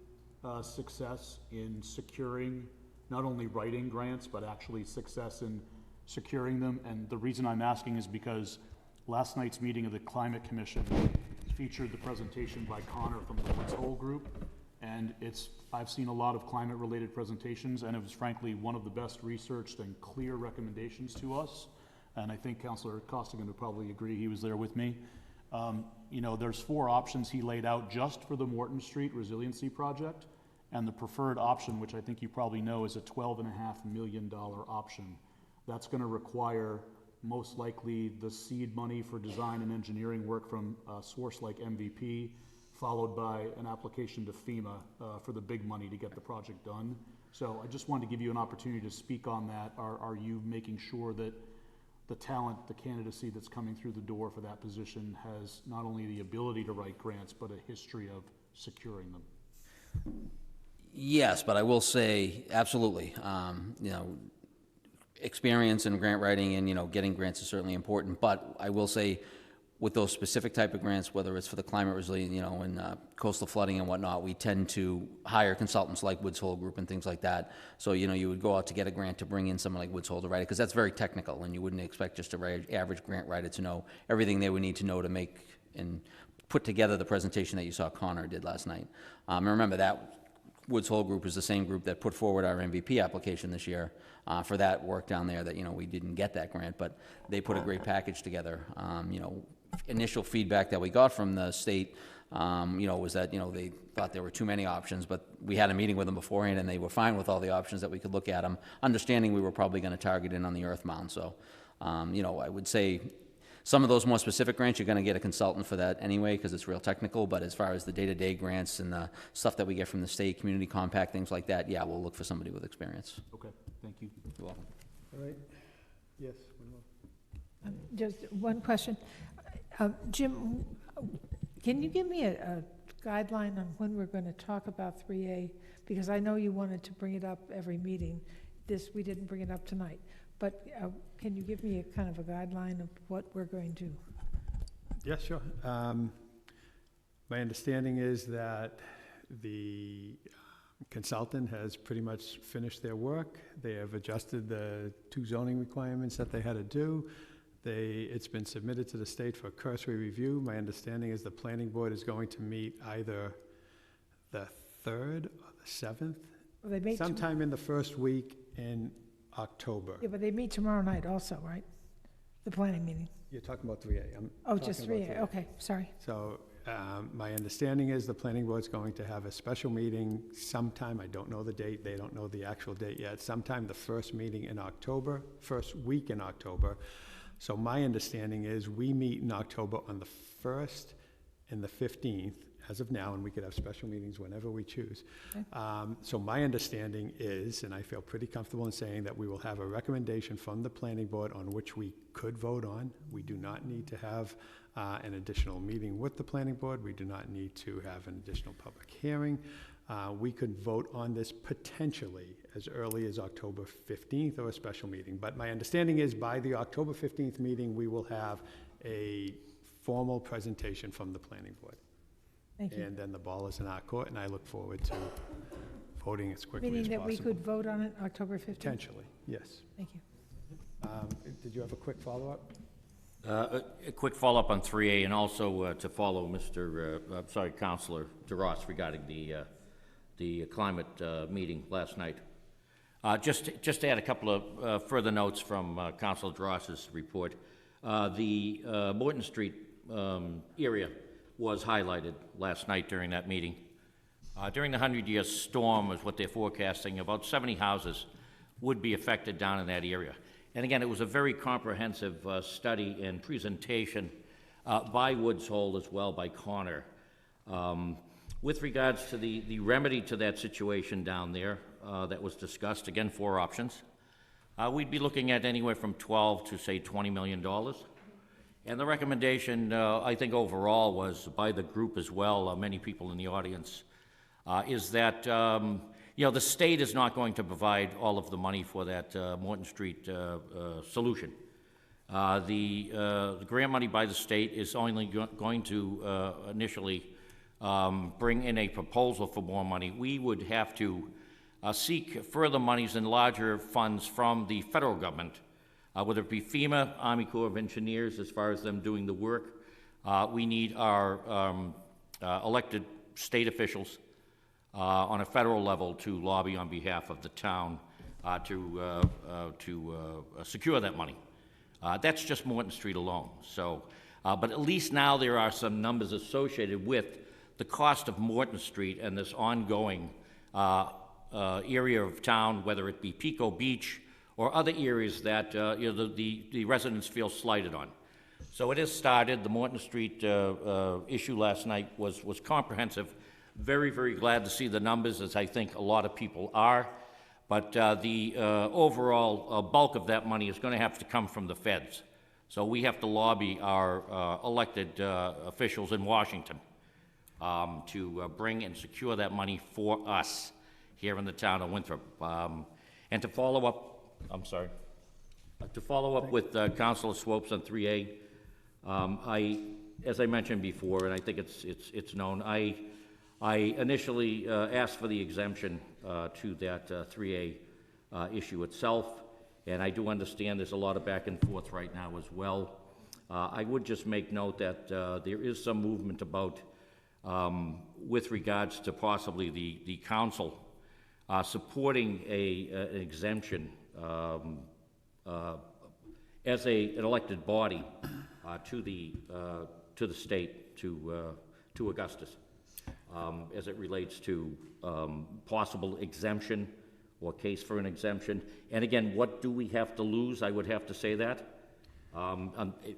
success in securing, not only writing grants, but actually success in securing them? And the reason I'm asking is because last night's meeting of the Climate Commission featured the presentation by Connor from the Woods Hole Group, and I've seen a lot of climate-related presentations, and it was frankly one of the best researched and clear recommendations to us, and I think Councilor Costigan would probably agree, he was there with me. There's 4 options he laid out just for the Morton Street Resiliency Project, and the preferred option, which I think you probably know, is a $12.5 million option. That's gonna require most likely the seed money for design and engineering work from a source like MVP, followed by an application to FEMA for the big money to get the project done. So I just wanted to give you an opportunity to speak on that. Are you making sure that the talent, the candidacy that's coming through the door for that position has not only the ability to write grants, but a history of securing them? Yes, but I will say, absolutely, experience in grant writing and, getting grants is certainly important, but I will say, with those specific type of grants, whether it's for the climate resilience, and coastal flooding and whatnot, we tend to hire consultants like Woods Hole Group and things like that. So, you would go out to get a grant to bring in someone like Woods Hole to write it, because that's very technical, and you wouldn't expect just a average grant writer to know everything they would need to know to make and put together the presentation that you saw Connor did last night. And remember that Woods Hole Group is the same group that put forward our MVP application this year for that work down there that, we didn't get that grant, but they put a great package together. Initial feedback that we got from the state, was that, they thought there were too many options, but we had a meeting with them beforehand and they were fine with all the options that we could look at them, understanding we were probably going to target in on the earth mound. So, I would say some of those more specific grants, you're going to get a consultant for that anyway, because it's real technical, but as far as the day-to-day grants and the stuff that we get from the state, community compact, things like that, yeah, we'll look for somebody with experience. Okay, thank you. You're welcome. All right. Yes, one more. Just one question. Jim, can you give me a guideline on when we're going to talk about 3A? Because I know you wanted to bring it up every meeting. We didn't bring it up tonight. But can you give me a kind of a guideline of what we're going to? Yeah, sure. My understanding is that the consultant has pretty much finished their work. They have adjusted the 2 zoning requirements that they had to do. It's been submitted to the state for cursory review. My understanding is the planning board is going to meet either the 3rd or the 7th, Well, they meet sometime in the first week in October. Yeah, but they meet tomorrow night also, right? The planning meeting. You're talking about 3A. I'm Oh, talking just about 3A, okay, sorry. So my understanding is the planning board's going to have a special meeting sometime, I don't know the date, they don't know the actual date yet, sometime the first meeting in October, first week in October. So my understanding is we meet in October on the 1st and the 15th, as of now, and we could have special meetings whenever we choose. Okay. So my understanding is, and I feel pretty comfortable in saying that we will have a recommendation from the planning board on which we could vote on. We do not need to have an additional meeting with the planning board. We do not need to have an additional public hearing. We could vote on this potentially as early as October 15th or a special meeting. But my understanding is by the October 15th meeting, we will have a formal presentation from the planning board. Thank you. And then the ball is in our court, and I look forward to voting as quickly as Meaning possible. that we could vote on it October 15th? Potentially, yes. Thank you. Did you have a quick follow-up? A quick follow-up on 3A, and also to follow Councilor DeRoss regarding the climate meeting last night. Just to add a couple of further notes from Councilor DeRoss's report. The Morton Street area was highlighted last night during that meeting. During the 100-year storm is what they're forecasting, about 70 houses would be affected down in that area. And again, it was a very comprehensive study and presentation by Woods Hole as well, by Connor. With regards to the remedy to that situation down there that was discussed, again, 4 options. We'd be looking at anywhere from $12 to, say, $20 million. And the recommendation, I think overall, was by the group as well, many people in the audience, is that the state is not going to provide all of the money for that Morton Street solution. The grant money by the state is only going to initially bring in a proposal for more money. We would have to seek further monies and larger funds from the federal government, whether it be FEMA, Army Corps of Engineers, as far as them doing the work. We need our elected state officials on a federal level to lobby on behalf of the town to secure that money. That's just Morton Street alone. So, but at least now there are some numbers associated with the cost of Morton Street and this ongoing area of town, whether it be Pico Beach or other areas that the residents feel slighted on. So it has started. The Morton Street issue last night was comprehensive. Very, very glad to see the numbers, as I think a lot of people are. But the overall bulk of that money is going to have to come from the feds. So we have to lobby our elected officials in Washington to bring and secure that money for us here in the town of Winthrop. And to follow up, with Councilor Swopes on 3A, as I mentioned before, and I think it's known, I initially asked for the exemption to that 3A issue itself, and I do understand there's a lot of back and forth right now as well. I would just make note that there is some movement about, with regards to possibly the council supporting an exemption as an elected body to the state, to Augustus. As it relates to possible exemption or case for an exemption. And again, what do we have to lose? I would have to say that.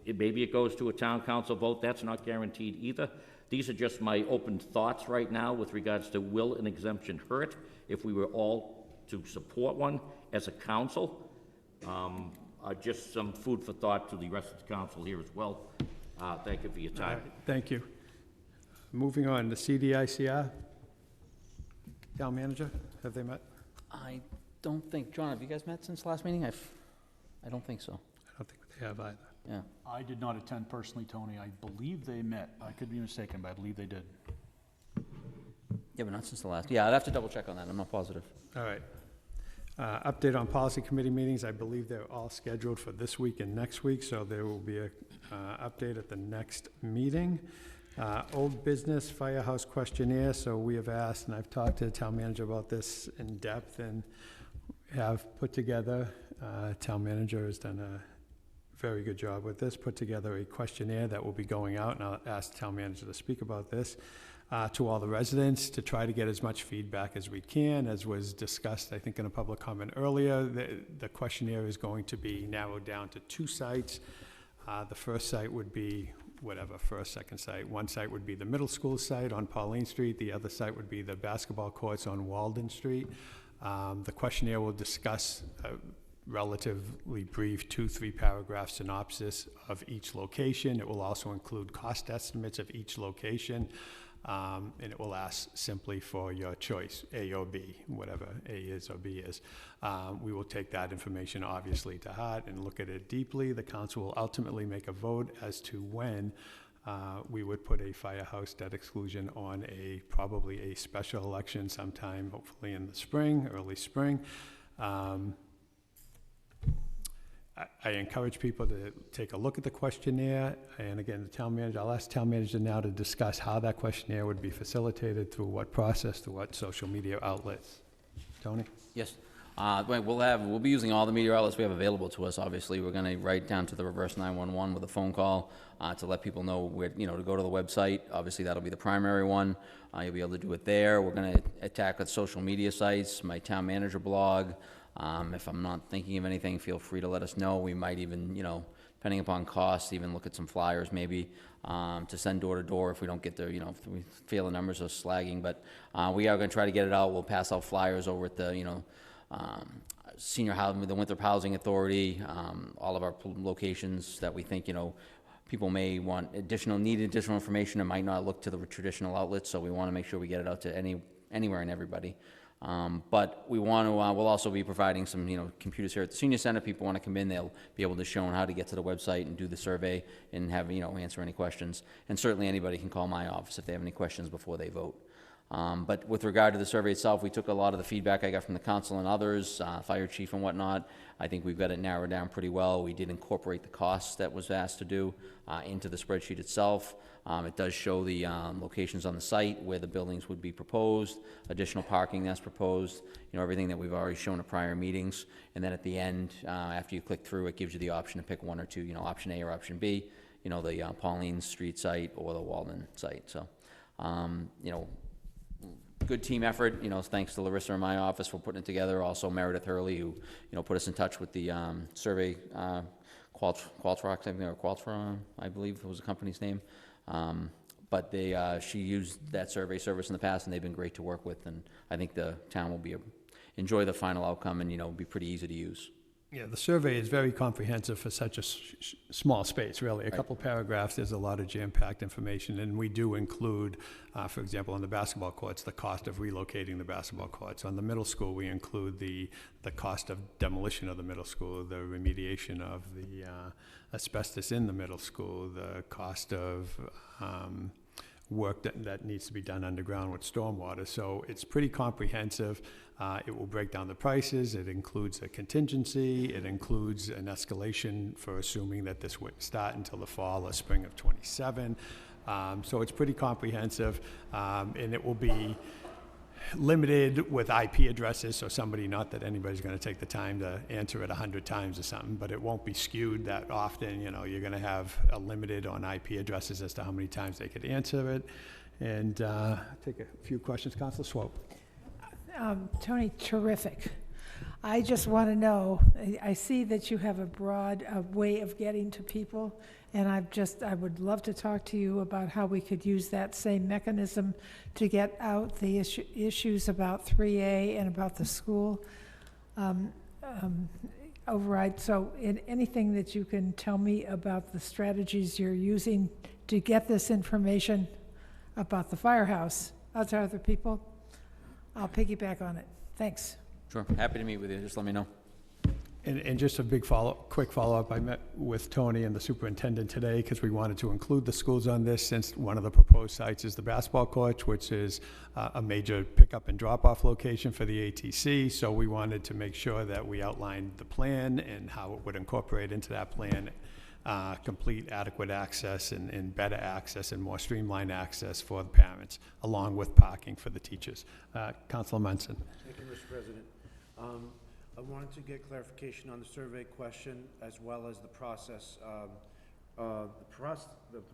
Maybe it goes to a town council vote. That's not guaranteed either. These are just my open thoughts right now with regards to will an exemption hurt if we were all to support one as a council. Just some food for thought to the rest of the council here as well. Thank you for your time. Thank you. Moving on, the CDICR, town manager, have they met? I don't think, John, have you guys met since last meeting? I don't think so. I don't think they have either. Yeah. I did not attend personally, Tony. I believe they met. I could be mistaken, but I believe they did. Yeah, but not since the last, yeah, I'd have to double check on that, I'm not positive. All right. Update on policy committee meetings, I believe they're all scheduled for this week and next week, so there will be a update at the next meeting. Old business firehouse questionnaire, so we have asked, and I've talked to the town manager about this in depth, and have put together, town manager has done a very good job with this, put together a questionnaire that will be going out, and I'll ask the town manager to speak about this, to all the residents, to try to get as much feedback as we can. As was discussed, I think, in a public comment earlier, the questionnaire is going to be narrowed down to 2 sites. The first site would be whatever, first, second site. One site would be the middle school site on Pauline Street. The other site would be the basketball courts on Walden Street. The questionnaire will discuss a relatively brief 2-3 paragraph synopsis of each location. It will also include cost estimates of each location. And it will ask simply for your choice, A or B, whatever A is or B is. We will take that information obviously to heart and look at it deeply. The council will ultimately make a vote as to when we would put a firehouse debt exclusion on probably a special election sometime, hopefully in the spring, early spring. I encourage people to take a look at the questionnaire, and again, the town manager, I'll ask the town manager now to discuss how that questionnaire would be facilitated, through what process, through what social media outlets. Tony? Yes. We'll be using all the media outlets we have available to us. Obviously, we're going to write down to the reverse 911 with a phone call to let people know where, to go to the website. Obviously, that'll be the primary one. You'll be able to do it there. We're going to attack the social media sites, my town manager blog. If I'm not thinking of anything, feel free to let us know. We might even, depending upon costs, even look at some flyers maybe to send door to door if we don't get there, if we feel the numbers are slagging. But we are going to try to get it out. We'll pass out flyers over at the, senior housing, the Winthrop Housing Authority, all of our locations that we think, people may need additional information and might not look to the traditional outlets. So we want to make sure we get it out to anywhere and everybody. But we want to, we'll also be providing some, computers here at the senior center. People want to come in, they'll be able to show them how to get to the website and do the survey and have, answer any questions. And certainly anybody can call my office if they have any questions before they vote. But with regard to the survey itself, we took a lot of the feedback I got from the council and others, fire chief and whatnot. I think we've got it narrowed down pretty well. We did incorporate the costs that was asked to do into the spreadsheet itself. It does show the locations on the site where the buildings would be proposed, additional parking that's proposed, everything that we've already shown at prior meetings. And then at the end, after you click through, it gives you the option to pick one or two, option A or option B, the Pauline Street site or the Walden site. So, good team effort, thanks to Larissa in my office for putting it together. Also Meredith Hurley, who, put us in touch with the survey, Qualtrox, I believe was the company's name. But she used that survey service in the past, and they've been great to work with, and I think the town will enjoy the final outcome and, be pretty easy to use. Yeah, the survey is very comprehensive for such a small space, really. A couple paragraphs, there's a lot of jam-packed information, and we do include, for example, on the basketball courts, the cost of relocating the basketball courts. On the middle school, we include the cost of demolition of the middle school, the remediation of the asbestos in the middle school, the cost of work that needs to be done underground with stormwater. So it's pretty comprehensive. It will break down the prices. It includes a contingency. It includes an escalation for assuming that this wouldn't start until the fall or spring of '27. So it's pretty comprehensive, and it will be limited with IP addresses, so not that anybody's going to take the time to answer it 100 times or something, but it won't be skewed that often. You're going to have a limited on IP addresses as to how many times they could answer it. And take a few questions. Councilor Swope. Tony, terrific. I just want to know, I see that you have a broad way of getting to people, and I would love to talk to you about how we could use that same mechanism to get out the issues about 3A and about the school override. So anything that you can tell me about the strategies you're using to get this information about the firehouse out to other people, I'll piggyback on it. Thanks. Sure, happy to meet with you. Just let me know. And just a quick follow-up, I met with Tony and the superintendent today because we wanted to include the schools on this since one of the proposed sites is the basketball court, which is a major pickup and drop-off location for the ATC. So we wanted to make sure that we outlined the plan and how it would incorporate into that plan, complete adequate access and better access and more streamlined access for the parents, along with parking for the teachers. Councilor Munson. Thank you, Mr. President. I wanted to get clarification on the survey question as well as the process. The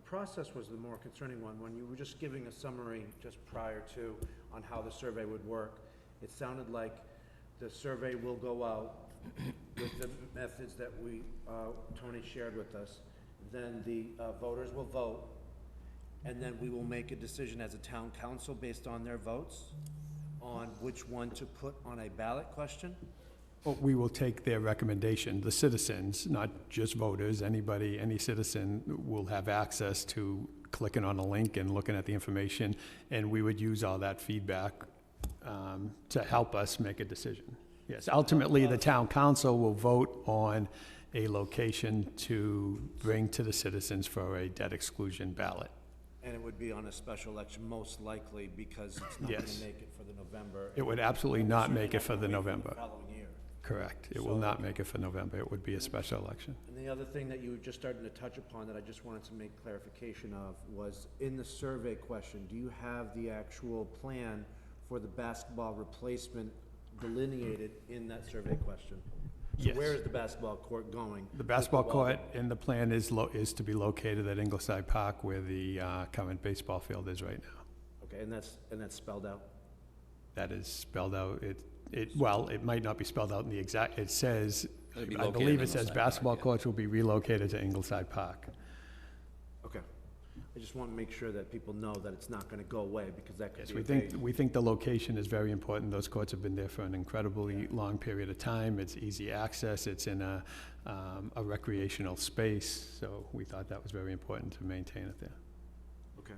process was the more concerning one. When you were just giving a summary just prior to on how the survey would work, it sounded like the survey will go out with the methods that Tony shared with us. Then the voters will vote, and then we will make a decision as a town council based on their votes on which one to put on a ballot question. We will take their recommendation. The citizens, not just voters, anybody, any citizen will have access to clicking on a link and looking at the information, and we would use all that feedback to help us make a decision. Yes, ultimately, the town council will vote on a location to bring to the citizens for a debt exclusion ballot. And it would be on a special election, most likely, because it's not going to make it for the November. It would absolutely not make it for the November. Following year. Correct. It will not make it for November. It would be a special election. And the other thing that you were just starting to touch upon that I just wanted to make clarification of was in the survey question, do you have the actual plan for the basketball replacement delineated in that survey question? So Yes. where is the basketball court going? The basketball court in the plan is to be located at Ingleside Park where the current baseball field is right now. Okay, and that's spelled out? That is spelled out. Well, it might not be spelled out in the exact, it says, It'd be I located believe in it says Ingleside Park, basketball courts will be relocated to Ingleside Park. Okay. I just want to make sure that people know that it's not going to go away because that could Yes, be we think the location is very important. Those courts have been there for an incredibly long period of time. It's easy access. It's in a recreational space, so we thought that was very important to maintain it there. Okay.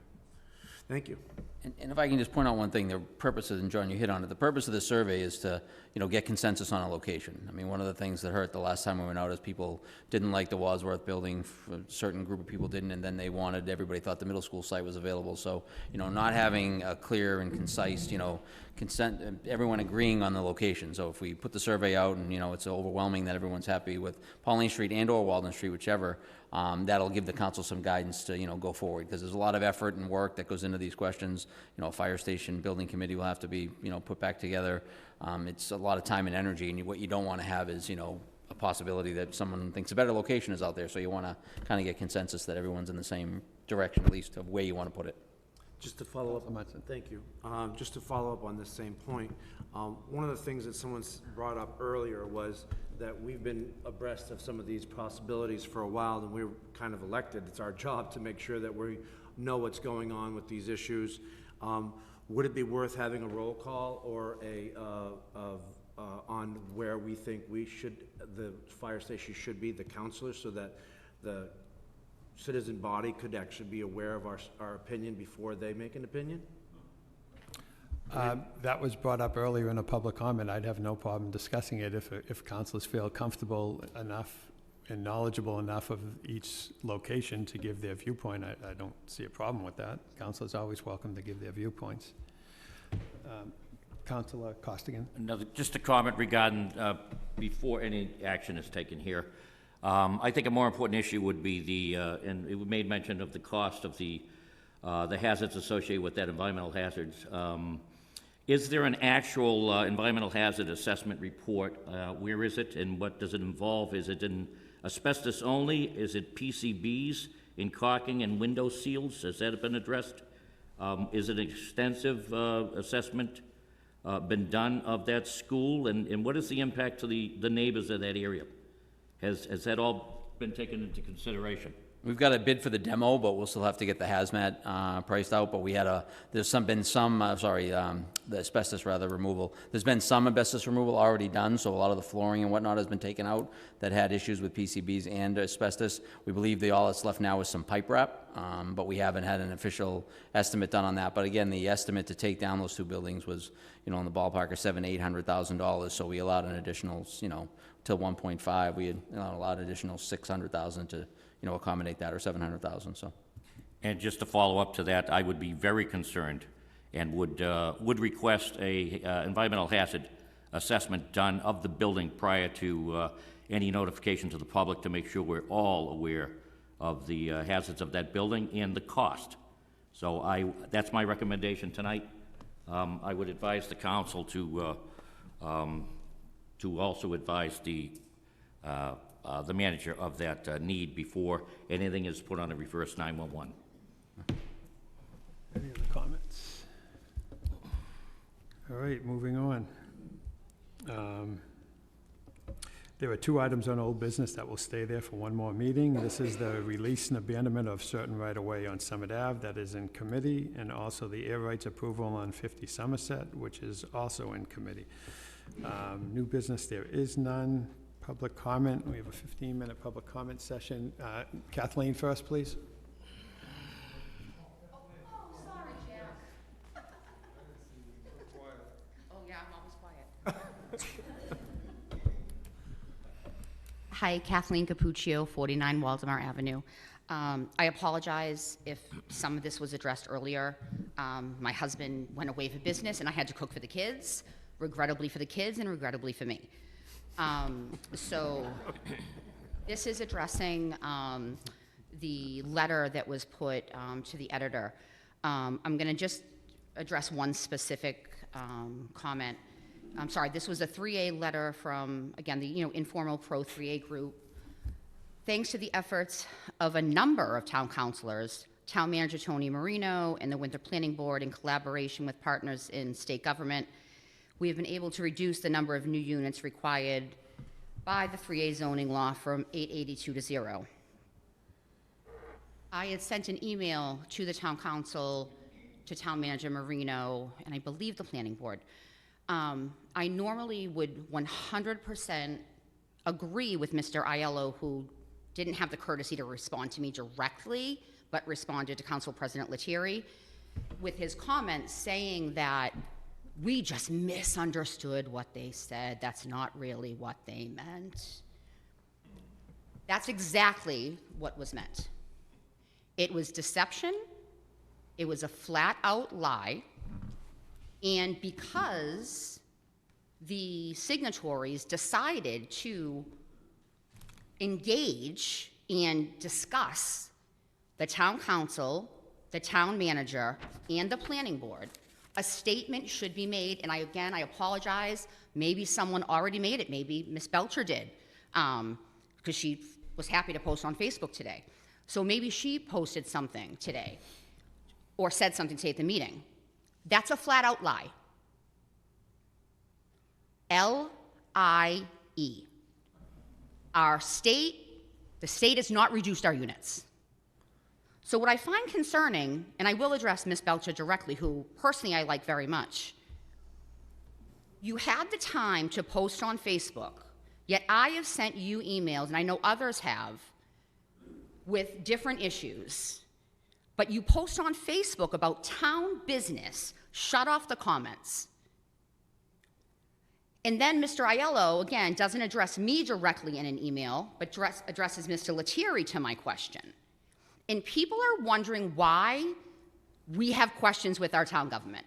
Thank you. And if I can just point out one thing, the purpose of, and John, you hit on it, the purpose of the survey is to, get consensus on a location. I mean, one of the things that hurt the last time we went out is people didn't like the Wadsworth building, a certain group of people didn't, and then everybody thought the middle school site was available. So, not having a clear and concise, consent, everyone agreeing on the location. So if we put the survey out and, it's overwhelming that everyone's happy with Pauline Street and or Walden Street, whichever, that'll give the council some guidance to, go forward, because there's a lot of effort and work that goes into these questions. A fire station building committee will have to be, put back together. It's a lot of time and energy, and what you don't want to have is, a possibility that someone thinks a better location is out there, so you want to kind of get consensus that everyone's in the same direction, at least of where you want to put it. Just to follow up, thank you. Just to follow up on this same point, one of the things that someone brought up earlier was that we've been abreast of some of these possibilities for a while, and we're kind of elected. It's our job to make sure that we know what's going on with these issues. Would it be worth having a roll call or on where we think the fire station should be, the councilors, so that the citizen body could actually be aware of our opinion before they make an opinion? That was brought up earlier in a public comment. I'd have no problem discussing it if councilors feel comfortable enough and knowledgeable enough of each location to give their viewpoint. I don't see a problem with that. Councilors are always welcome to give their viewpoints. Councilor Costigan. Just a comment regarding, before any action is taken here. I think a more important issue would be and it made mention of the cost of the hazards associated with that environmental hazards. Is there an actual environmental hazard assessment report? Where is it, and what does it involve? Is it in asbestos only? Is it PCBs in caulking and window seals? Has that been addressed? Is an extensive assessment been done of that school, and what is the impact to the neighbors of that area? Has that all been taken into consideration? We've got a bid for the demo, but we'll still have to get the hazmat priced out. But we had the asbestos removal. There's been some asbestos removal already done, so a lot of the flooring and whatnot has been taken out that had issues with PCBs and asbestos. We believe all that's left now is some pipe wrap, but we haven't had an official estimate done on that. But again, the estimate to take down those two buildings was, in the ballpark of $700,000-800,000. So we allowed an additional, till 1.5. We had allowed an additional $600,000 to accommodate that, or $700,000, so. And just to follow up to that, I would be very concerned and would request a environmental hazard assessment done of the building prior to any notification to the public to make sure we're all aware of the hazards of that building and the cost. So that's my recommendation tonight. I would advise the council to also advise the manager of that need before anything is put on a reverse 911. Any other comments? All right, moving on. There are 2 items on old business that will stay there for one more meeting. This is the release and abandonment of certain right-of-way on Summit Ave that is in committee, and also the air rights approval on 50 Somerset, which is also in committee. New business, there is none. Public comment, we have a 15-minute public comment session. Kathleen first, please. Sorry, Jack. Oh, yeah, I'm always quiet. Hi, Kathleen Capuccio, 49 Waldemar Avenue. I apologize if some of this was addressed earlier. My husband went away for business, and I had to cook for the kids, regrettably for the kids and regrettably for me. So this is addressing the letter that was put to the editor. I'm going to just address one specific comment. I'm sorry, this was a 3A letter from, again, the informal pro 3A group. Thanks to the efforts of a number of town councilors, Town Manager Tony Marino and the Winthrop Planning Board in collaboration with partners in state government, we have been able to reduce the number of new units required by the 3A zoning law from 882 to 0. I had sent an email to the town council, to Town Manager Marino, and I believe the planning board. I normally would 100% agree with Mr. Aiello, who didn't have the courtesy to respond to me directly, but responded to Council President Lettieri with his comments saying that we just misunderstood what they said. That's not really what they meant. That's exactly what was meant. It was deception. It was a flat-out lie. And because the signatories decided to engage and discuss the town council, the town manager, and the planning board, a statement should be made. And I apologize. Maybe someone already made it. Maybe Ms. Belcher did, because she was happy to post on Facebook today. So maybe she posted something today or said something today at the meeting. That's a flat-out lie. L-I-E. The state has not reduced our units. So what I find concerning, and I will address Ms. Belcher directly, who personally I like very much, you had the time to post on Facebook, yet I have sent you emails, and I know others have, with different issues. But you post on Facebook about town business, shut off the comments. And then Mr. Aiello, again, doesn't address me directly in an email, but addresses Mr. Lettieri to my question. And people are wondering why we have questions with our town government.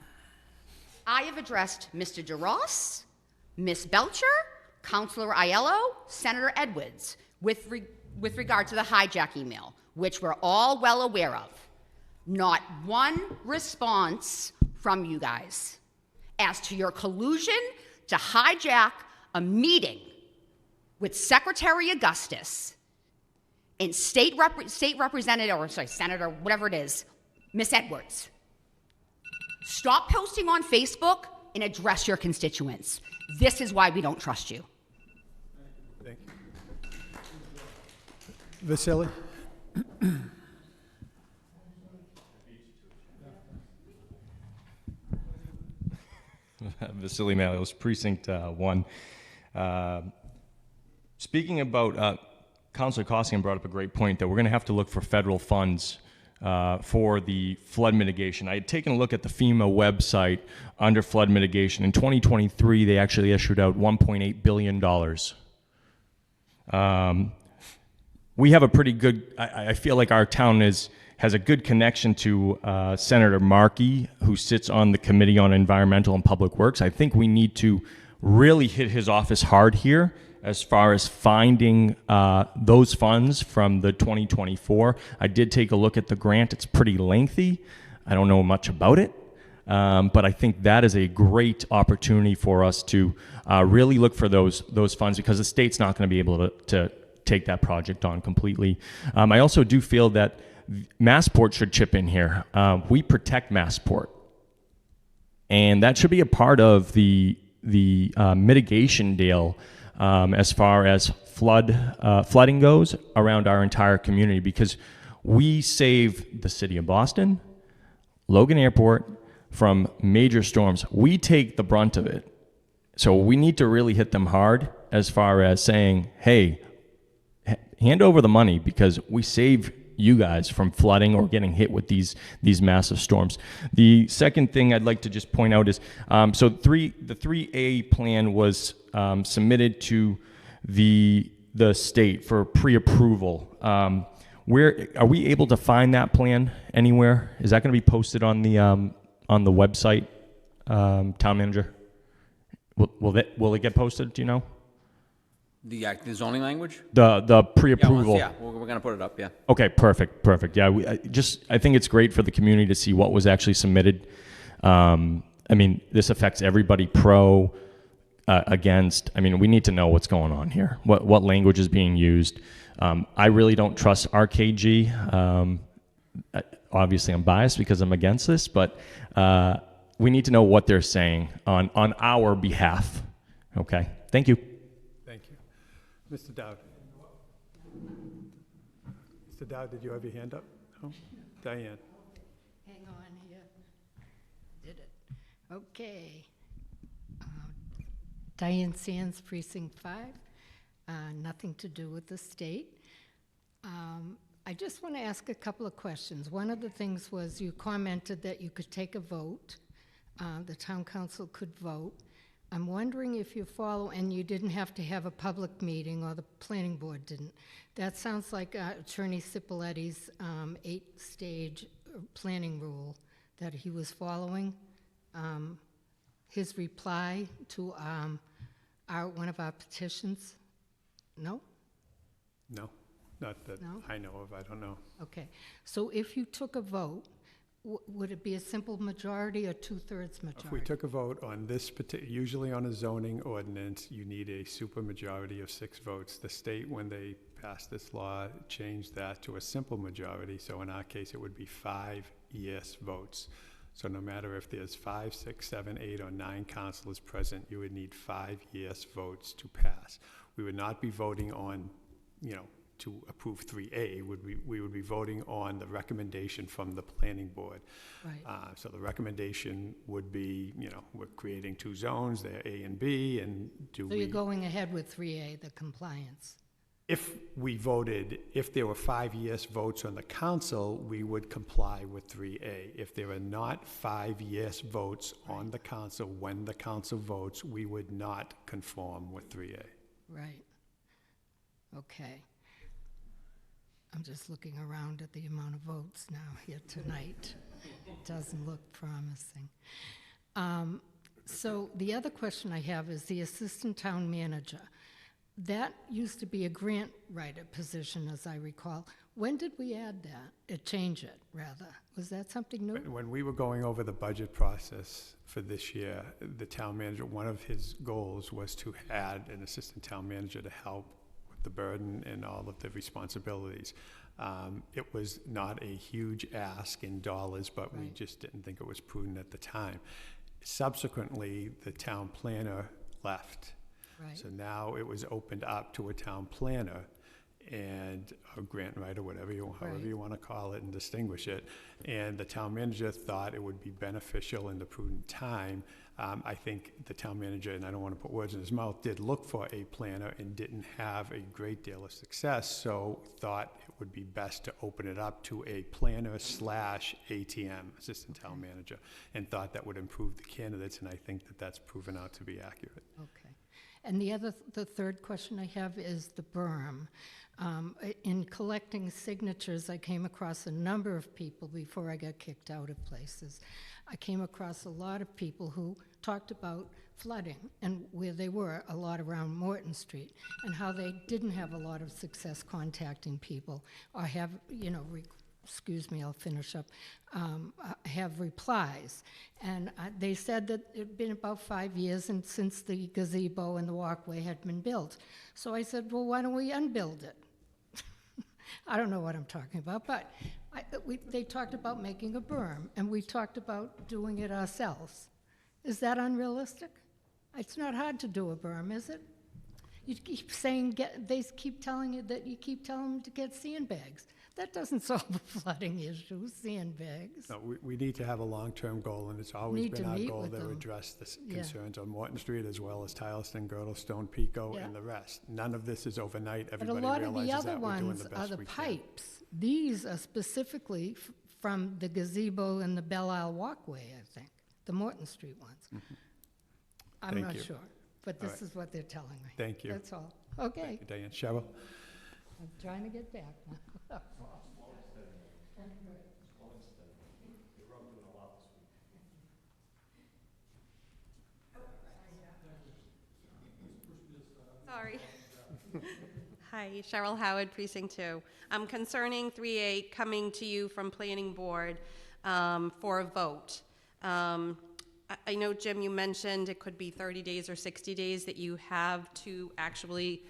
I have addressed Mr. DeRoss, Ms. Belcher, Councilor Aiello, Senator Edwards, with regard to the hijack email, which we're all well aware of. Not one response from you guys as to your collusion to hijack a meeting with Secretary Augustus and State Representative, or sorry, Senator, whatever it is, Miss Edwards. Stop posting on Facebook and address your constituents. This is why we don't trust you. Thank you. Vasily? Vasily Malios, Precinct 1. Speaking about, Councilor Costigan brought up a great point that we're going to have to look for federal funds for the flood mitigation. I had taken a look at the FEMA website under flood mitigation. In 2023, they actually issued out $1.8 billion. We have a pretty good, I feel like our town has a good connection to Senator Markey, who sits on the Committee on Environmental and Public Works. I think we need to really hit his office hard here as far as finding those funds from the 2024. I did take a look at the grant. It's pretty lengthy. I don't know much about it, but I think that is a great opportunity for us to really look for those funds, because the state's not going to be able to take that project on completely. I also do feel that Massport should chip in here. We protect Massport, and that should be a part of the mitigation deal as far as flooding goes around our entire community, because we save the city of Boston, Logan Airport from major storms. We take the brunt of it. So we need to really hit them hard as far as saying, hey, hand over the money, because we save you guys from flooding or getting hit with these massive storms. The second thing I'd like to just point out is, so the 3A plan was submitted to the state for pre-approval. Where are we able to find that plan anywhere? Is that going to be posted on the website, town manager? Will it get posted? Do you know? The zoning language? The pre-approval. Yeah, we're going to put it up, yeah. Okay, perfect. Yeah, I think it's great for the community to see what was actually submitted. I mean, this affects everybody, pro, against. I mean, we need to know what's going on here, what language is being used. I really don't trust RKG. Obviously, I'm biased because I'm against this, but we need to know what they're saying on our behalf. Okay, thank you. Thank you. Mr. Dowd. Mr. Dowd, did you have your hand up? No? Diane. Hang on here. Did it. Okay. Diane Sands, Precinct 5. Nothing to do with the state. I just want to ask a couple of questions. One of the things was you commented that you could take a vote. The town council could vote. I'm wondering if you follow, and you didn't have to have a public meeting, or the planning board didn't. That sounds like Attorney Cipolletti's 8-stage planning rule that he was following. His reply to one of our petitions. No? No, not that I know of. I don't know. Okay. So if you took a vote, would it be a simple majority or 2/3 majority? If we took a vote on this usually on a zoning ordinance, you need a supermajority of 6 votes. The state, when they passed this law, changed that to a simple majority. So in our case, it would be 5 yes votes. So no matter if there's 5, 6, 7, 8, or 9 councilors present, you would need 5 yes votes to pass. We would not be voting on, to approve 3A. We would be voting on the recommendation from the planning board. Right. So the recommendation would be, we're creating 2 zones, they're A and B, and So you're going ahead with 3A, the compliance? If there were 5 yes votes on the council, we would comply with 3A. If there are not 5 yes votes on the council when the council votes, we would not conform with 3A. Right. Okay. I'm just looking around at the amount of votes now here tonight. It doesn't look promising. So the other question I have is the assistant town manager. That used to be a grant writer position, as I recall. When did we add that? Change it, rather? Was that something new? When we were going over the budget process for this year, the town manager, one of his goals was to add an assistant town manager to help with the burden and all of the responsibilities. It was not a huge ask in dollars, but we just didn't think it was prudent at the time. Subsequently, the town planner left. Right. So now it was opened up to a town planner, and a grant writer, whatever however Right. you want to call it and distinguish it. And the town manager thought it would be beneficial in the prudent time. I think the town manager, and I don't want to put words in his mouth, did look for a planner and didn't have a great deal of success, so thought it would be best to open it up to a planner slash ATM, assistant town manager, and thought that would improve the candidates, and I think that that's proven out to be accurate. Okay. And the third question I have is the berm. In collecting signatures, I came across a number of people before I got kicked out of places. I came across a lot of people who talked about flooding and where they were, a lot around Morton Street, and how they didn't have a lot of success contacting people or have, excuse me, I'll finish up, have replies. And they said that it had been about 5 years and since the gazebo and the walkway had been built. So I said, well, why don't we unbuild it? I don't know what I'm talking about, but they talked about making a berm, and we talked about doing it ourselves. Is that unrealistic? It's not hard to do a berm, is it? You keep saying, they keep telling you that you keep telling them to get sandbags. That doesn't solve the flooding issue, sandbags. No, we need to have a long-term goal, and it's always Need been to our meet goal with to them. address the Yeah. concerns on Morton Street as well as Tylerstone, Girdlestone, Pico, Yeah. and the rest. None of this is overnight. But a Everybody lot of the realizes other that we're doing ones the are best the we can. pipes. These are specifically from the gazebo and the Belle Isle walkway, I think, the Morton Street ones. I'm Thank not you. sure, but All this right. is what they're telling me. Thank you. That's all. Okay. Thank you, Diane. Cheryl? I'm trying to get back now. Sorry. Hi, Cheryl Howard, Precinct 2. I'm concerning 3A coming to you from Planning Board for a vote. I know, Jim, you mentioned it could be 30 days or 60 days that you have to actually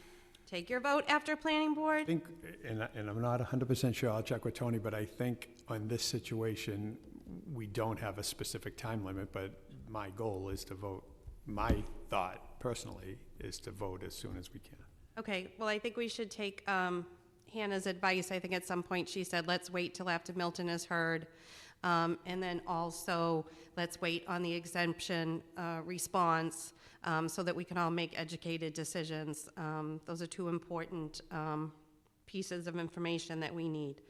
take your vote after Planning Board. I think, and I'm not 100% sure, I'll check with Tony, but I think on this situation, we don't have a specific time limit, but my goal is to vote. My thought, personally, is to vote as soon as we can. Okay, well, I think we should take Hannah's advice. I think at some point she said, let's wait till after Milton is heard. And then also, let's wait on the exemption response so that we can all make educated decisions. Those are two important pieces of information that we need.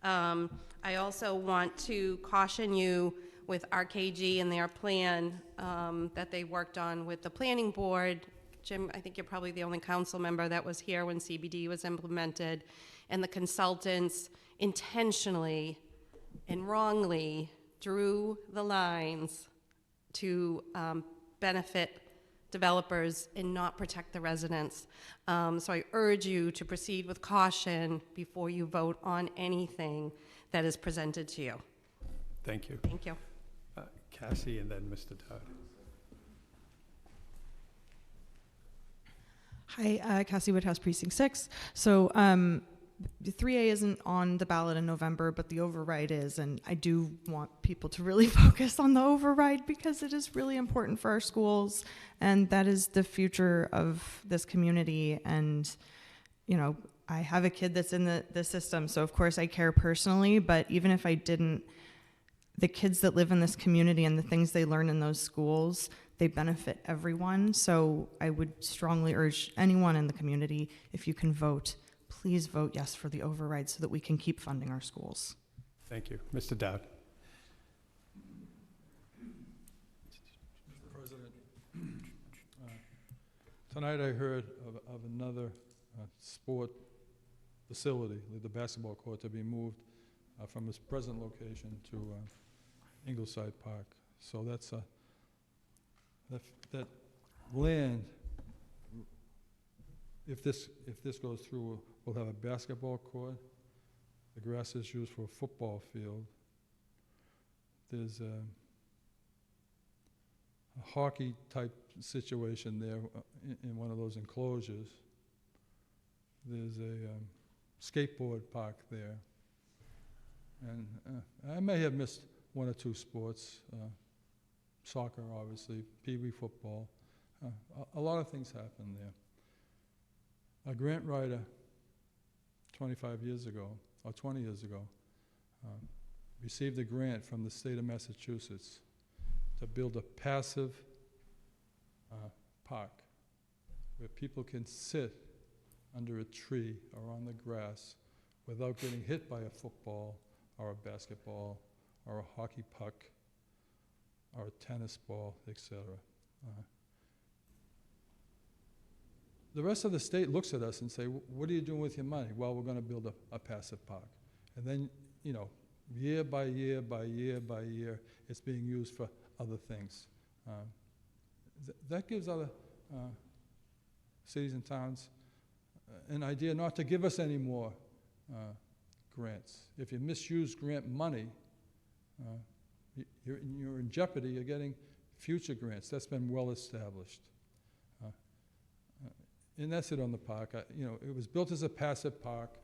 I also want to caution you with RKG and their plan that they worked on with the planning board. Jim, I think you're probably the only council member that was here when CBD was implemented, and the consultants intentionally and wrongly drew the lines to benefit developers and not protect the residents. So I urge you to proceed with caution before you vote on anything that is presented to you. Thank you. Thank you. Cassie and then Mr. Dowd. Hi, Cassie Woodhouse, Precinct 6. So the 3A isn't on the ballot in November, but the override is, and I do want people to really focus on the override because it is really important for our schools, and that is the future of this community. And, you know, I have a kid that's in the system, so of course I care personally, but even if I didn't, the kids that live in this community and the things they learn in those schools, they benefit everyone. So I would strongly urge anyone in the community, if you can vote, please vote yes for the override so that we can keep funding our schools. Thank you. Mr. Dowd. Mr. President, tonight I heard of another sport facility, the basketball court, to be moved from its present location to Ingleside Park. So that's that land. If this goes through, we'll have a basketball court. The grass is used for a football field. There's a hockey type situation there in one of those enclosures. There's a skateboard park there. And I may have missed one or two sports. Soccer, obviously, pee-wee football. A lot of things happen there. A grant writer 25 years ago, or 20 years ago, received a grant from the state of Massachusetts to build a passive park where people can sit under a tree or on the grass without getting hit by a football or a basketball or a hockey puck or a tennis ball, etc. The rest of the state looks at us and say, what are you doing with your money? Well, we're going to build a passive park. And then, year by year by year by year, it's being used for other things. That gives other cities and towns an idea not to give us any more grants. If you misuse grant money, you're in jeopardy. You're getting future grants. That's been well established. And that's it on the park. It was built as a passive park,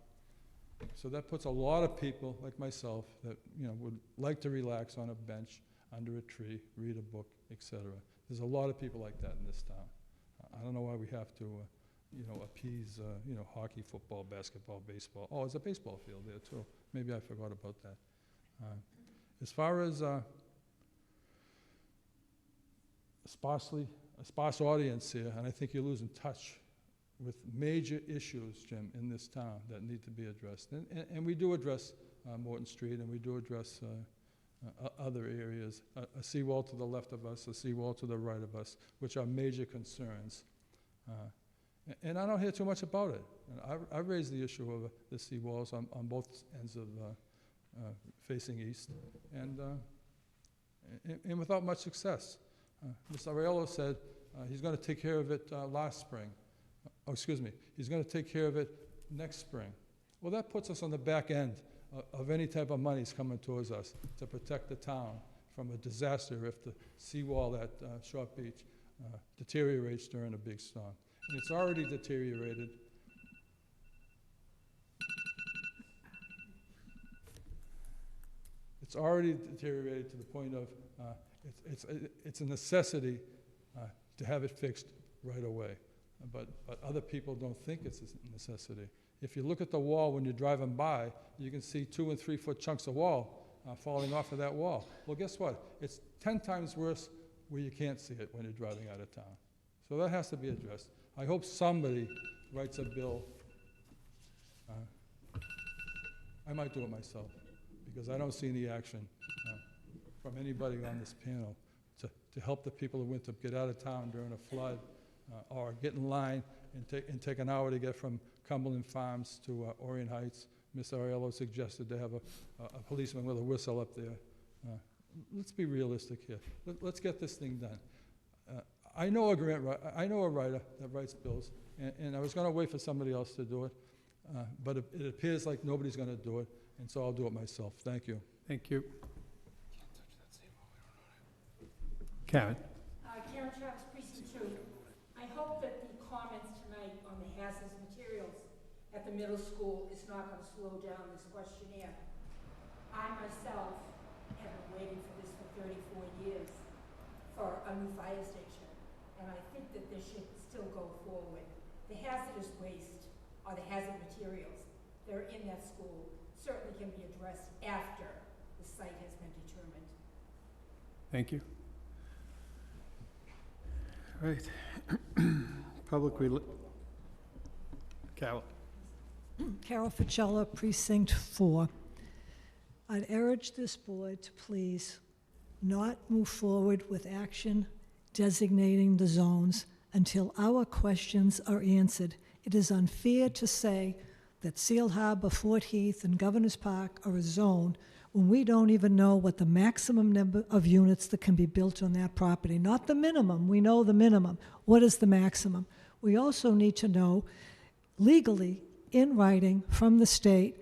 so that puts a lot of people like myself that would like to relax on a bench under a tree, read a book, etc. There's a lot of people like that in this town. I don't know why we have to, appease, hockey, football, basketball, baseball. Oh, there's a baseball field there too. Maybe I forgot about that. As far as a sparse audience here, and I think you're losing touch with major issues, Jim, in this town that need to be addressed. And we do address Morton Street, and we do address other areas, a seawall to the left of us, a seawall to the right of us, which are major concerns. And I don't hear too much about it. I've raised the issue of the seawalls on both ends of facing east, and without much success. Mr. Ariello said he's going to take care of it last spring. He's going to take care of it next spring. Well, that puts us on the back end of any type of monies coming towards us to protect the town from a disaster if the seawall at Short Beach deteriorates during a big storm. And it's already deteriorated. It's already deteriorated to the point of it's a necessity to have it fixed right away. But other people don't think it's a necessity. If you look at the wall when you're driving by, you can see 2 and 3 foot chunks of wall falling off of that wall. Well, guess what? It's 10 times worse where you can't see it when you're driving out of town. So that has to be addressed. I hope somebody writes a bill. I might do it myself because I don't see any action from anybody on this panel to help the people of Winthrop get out of town during a flood or get in line and take an hour to get from Cumberland Farms to Orient Heights. Mr. Ariello suggested to have a policeman with a whistle up there. Let's be realistic here. Let's get this thing done. I know a writer that writes bills, and I was going to wait for somebody else to do it, but it appears like nobody's going to do it, and so I'll do it myself. Thank you. Thank you. Karen. Karen Travis, Precinct 2. I hope that the comments tonight on the hazardous materials at the middle school is not going to slow down this questionnaire. I myself have been waiting for this for 34 years for a new fire station, and I think that this should still go forward. The hazardous waste or the hazard materials that are in that school certainly can be addressed after the site has been determined. Thank you. All right. Carol. Carol Ficella, Precinct 4. I'd urge this board to please not move forward with action designating the zones until our questions are answered. It is unfair to say that Seal Harbor, Fort Heath, and Governor's Park are a zone when we don't even know what the maximum number of units that can be built on that property. Not the minimum. We know the minimum. What is the maximum? We also need to know legally, in writing from the state,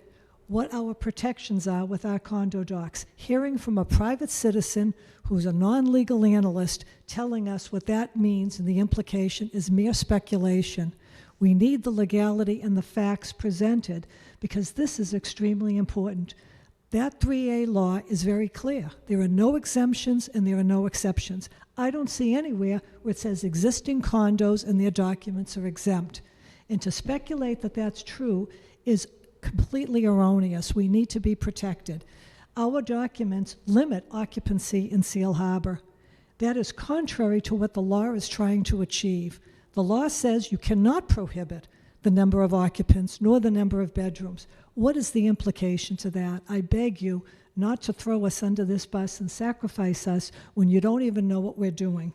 what our protections are with our condo docks. Hearing from a private citizen who's a non-legal analyst telling us what that means and the implication is mere speculation. We need the legality and the facts presented because this is extremely important. That 3A law is very clear. There are no exemptions and there are no exceptions. I don't see anywhere where it says existing condos and their documents are exempt. And to speculate that that's true is completely erroneous. We need to be protected. Our documents limit occupancy in Seal Harbor. That is contrary to what the law is trying to achieve. The law says you cannot prohibit the number of occupants nor the number of bedrooms. What is the implication to that? I beg you not to throw us under this bus and sacrifice us when you don't even know what we're doing.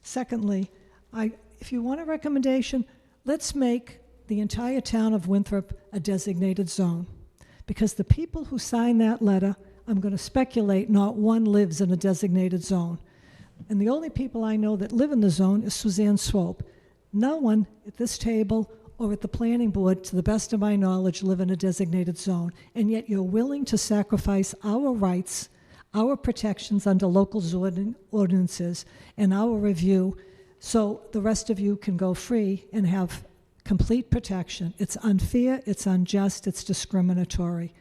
Secondly, if you want a recommendation, let's make the entire town of Winthrop a designated zone. Because the people who signed that letter, I'm going to speculate not one lives in a designated zone. And the only people I know that live in the zone is Suzanne Swope. No one at this table or at the planning board, to the best of my knowledge, live in a designated zone. And yet you're willing to sacrifice our rights, our protections under local ordinances, and our review so the rest of you can go free and have complete protection. It's unfair, it's unjust, it's discriminatory.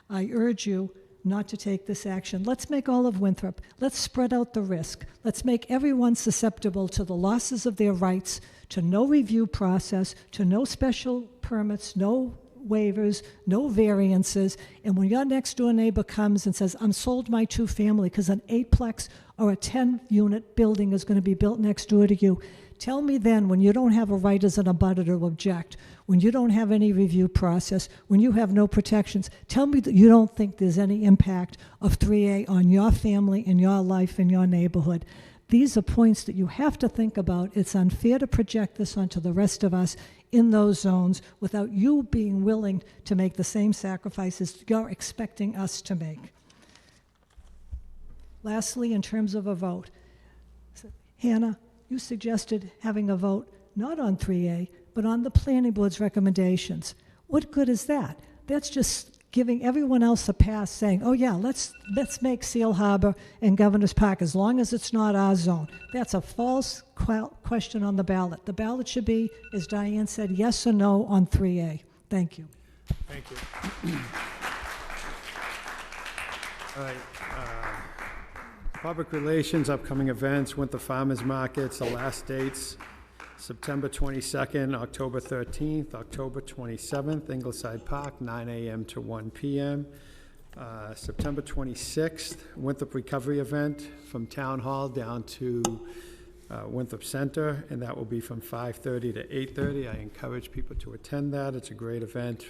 I urge you not to take this action. Let's make all of Winthrop. Let's spread out the risk. Let's make everyone susceptible to the losses of their rights, to no review process, to no special permits, no waivers, no variances. And when your next door neighbor comes and says, I'm sold my 2-family because an 8-plex or a 10-unit building is going to be built next door to you, tell me then, when you don't have a right as an abutter to object, when you don't have any review process, when you have no protections, tell me that you don't think there's any impact of 3A on your family and your life and your neighborhood. These are points that you have to think about. It's unfair to project this onto the rest of us in those zones without you being willing to make the same sacrifices you're expecting us to make. Lastly, in terms of a vote, Hannah, you suggested having a vote not on 3A, but on the planning board's recommendations. What good is that? That's just giving everyone else a pass, saying, oh yeah, let's make Seal Harbor and Governor's Park as long as it's not our zone. That's a false question on the ballot. The ballot should be, as Diane said, yes or no on 3A. Thank you. Thank you. All right. Public relations, upcoming events, Winter Farmers Markets, the last dates, September 22nd, October 13th, October 27th, Ingleside Park, 9 a.m. to 1 p.m. September 26th, Winthrop Recovery Event from Town Hall down to Winthrop Center, and that will be from 5:30 to 8:30. I encourage people to attend that. It's a great event.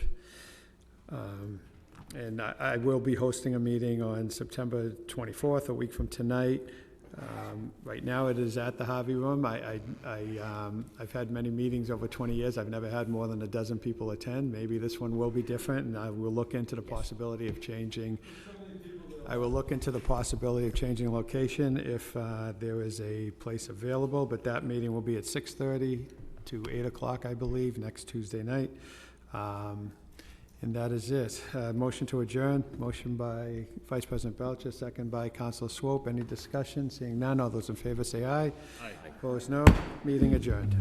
And I will be hosting a meeting on September 24th, a week from tonight. Right now it is at the Harvey Room. I've had many meetings over 20 years. I've never had more than a dozen people attend. Maybe this one will be different, and I will look into the possibility of changing. I will look into the possibility of changing location if there is a place available, but that meeting will be at 6:30 to 8 o'clock, I believe, next Tuesday night. And that is it. Motion to adjourn. Motion by Vice President Belcher, second by Councilor Swope. Any discussion? Seeing none, all those in favor say aye. Aye. Opposed, no. Meeting adjourned.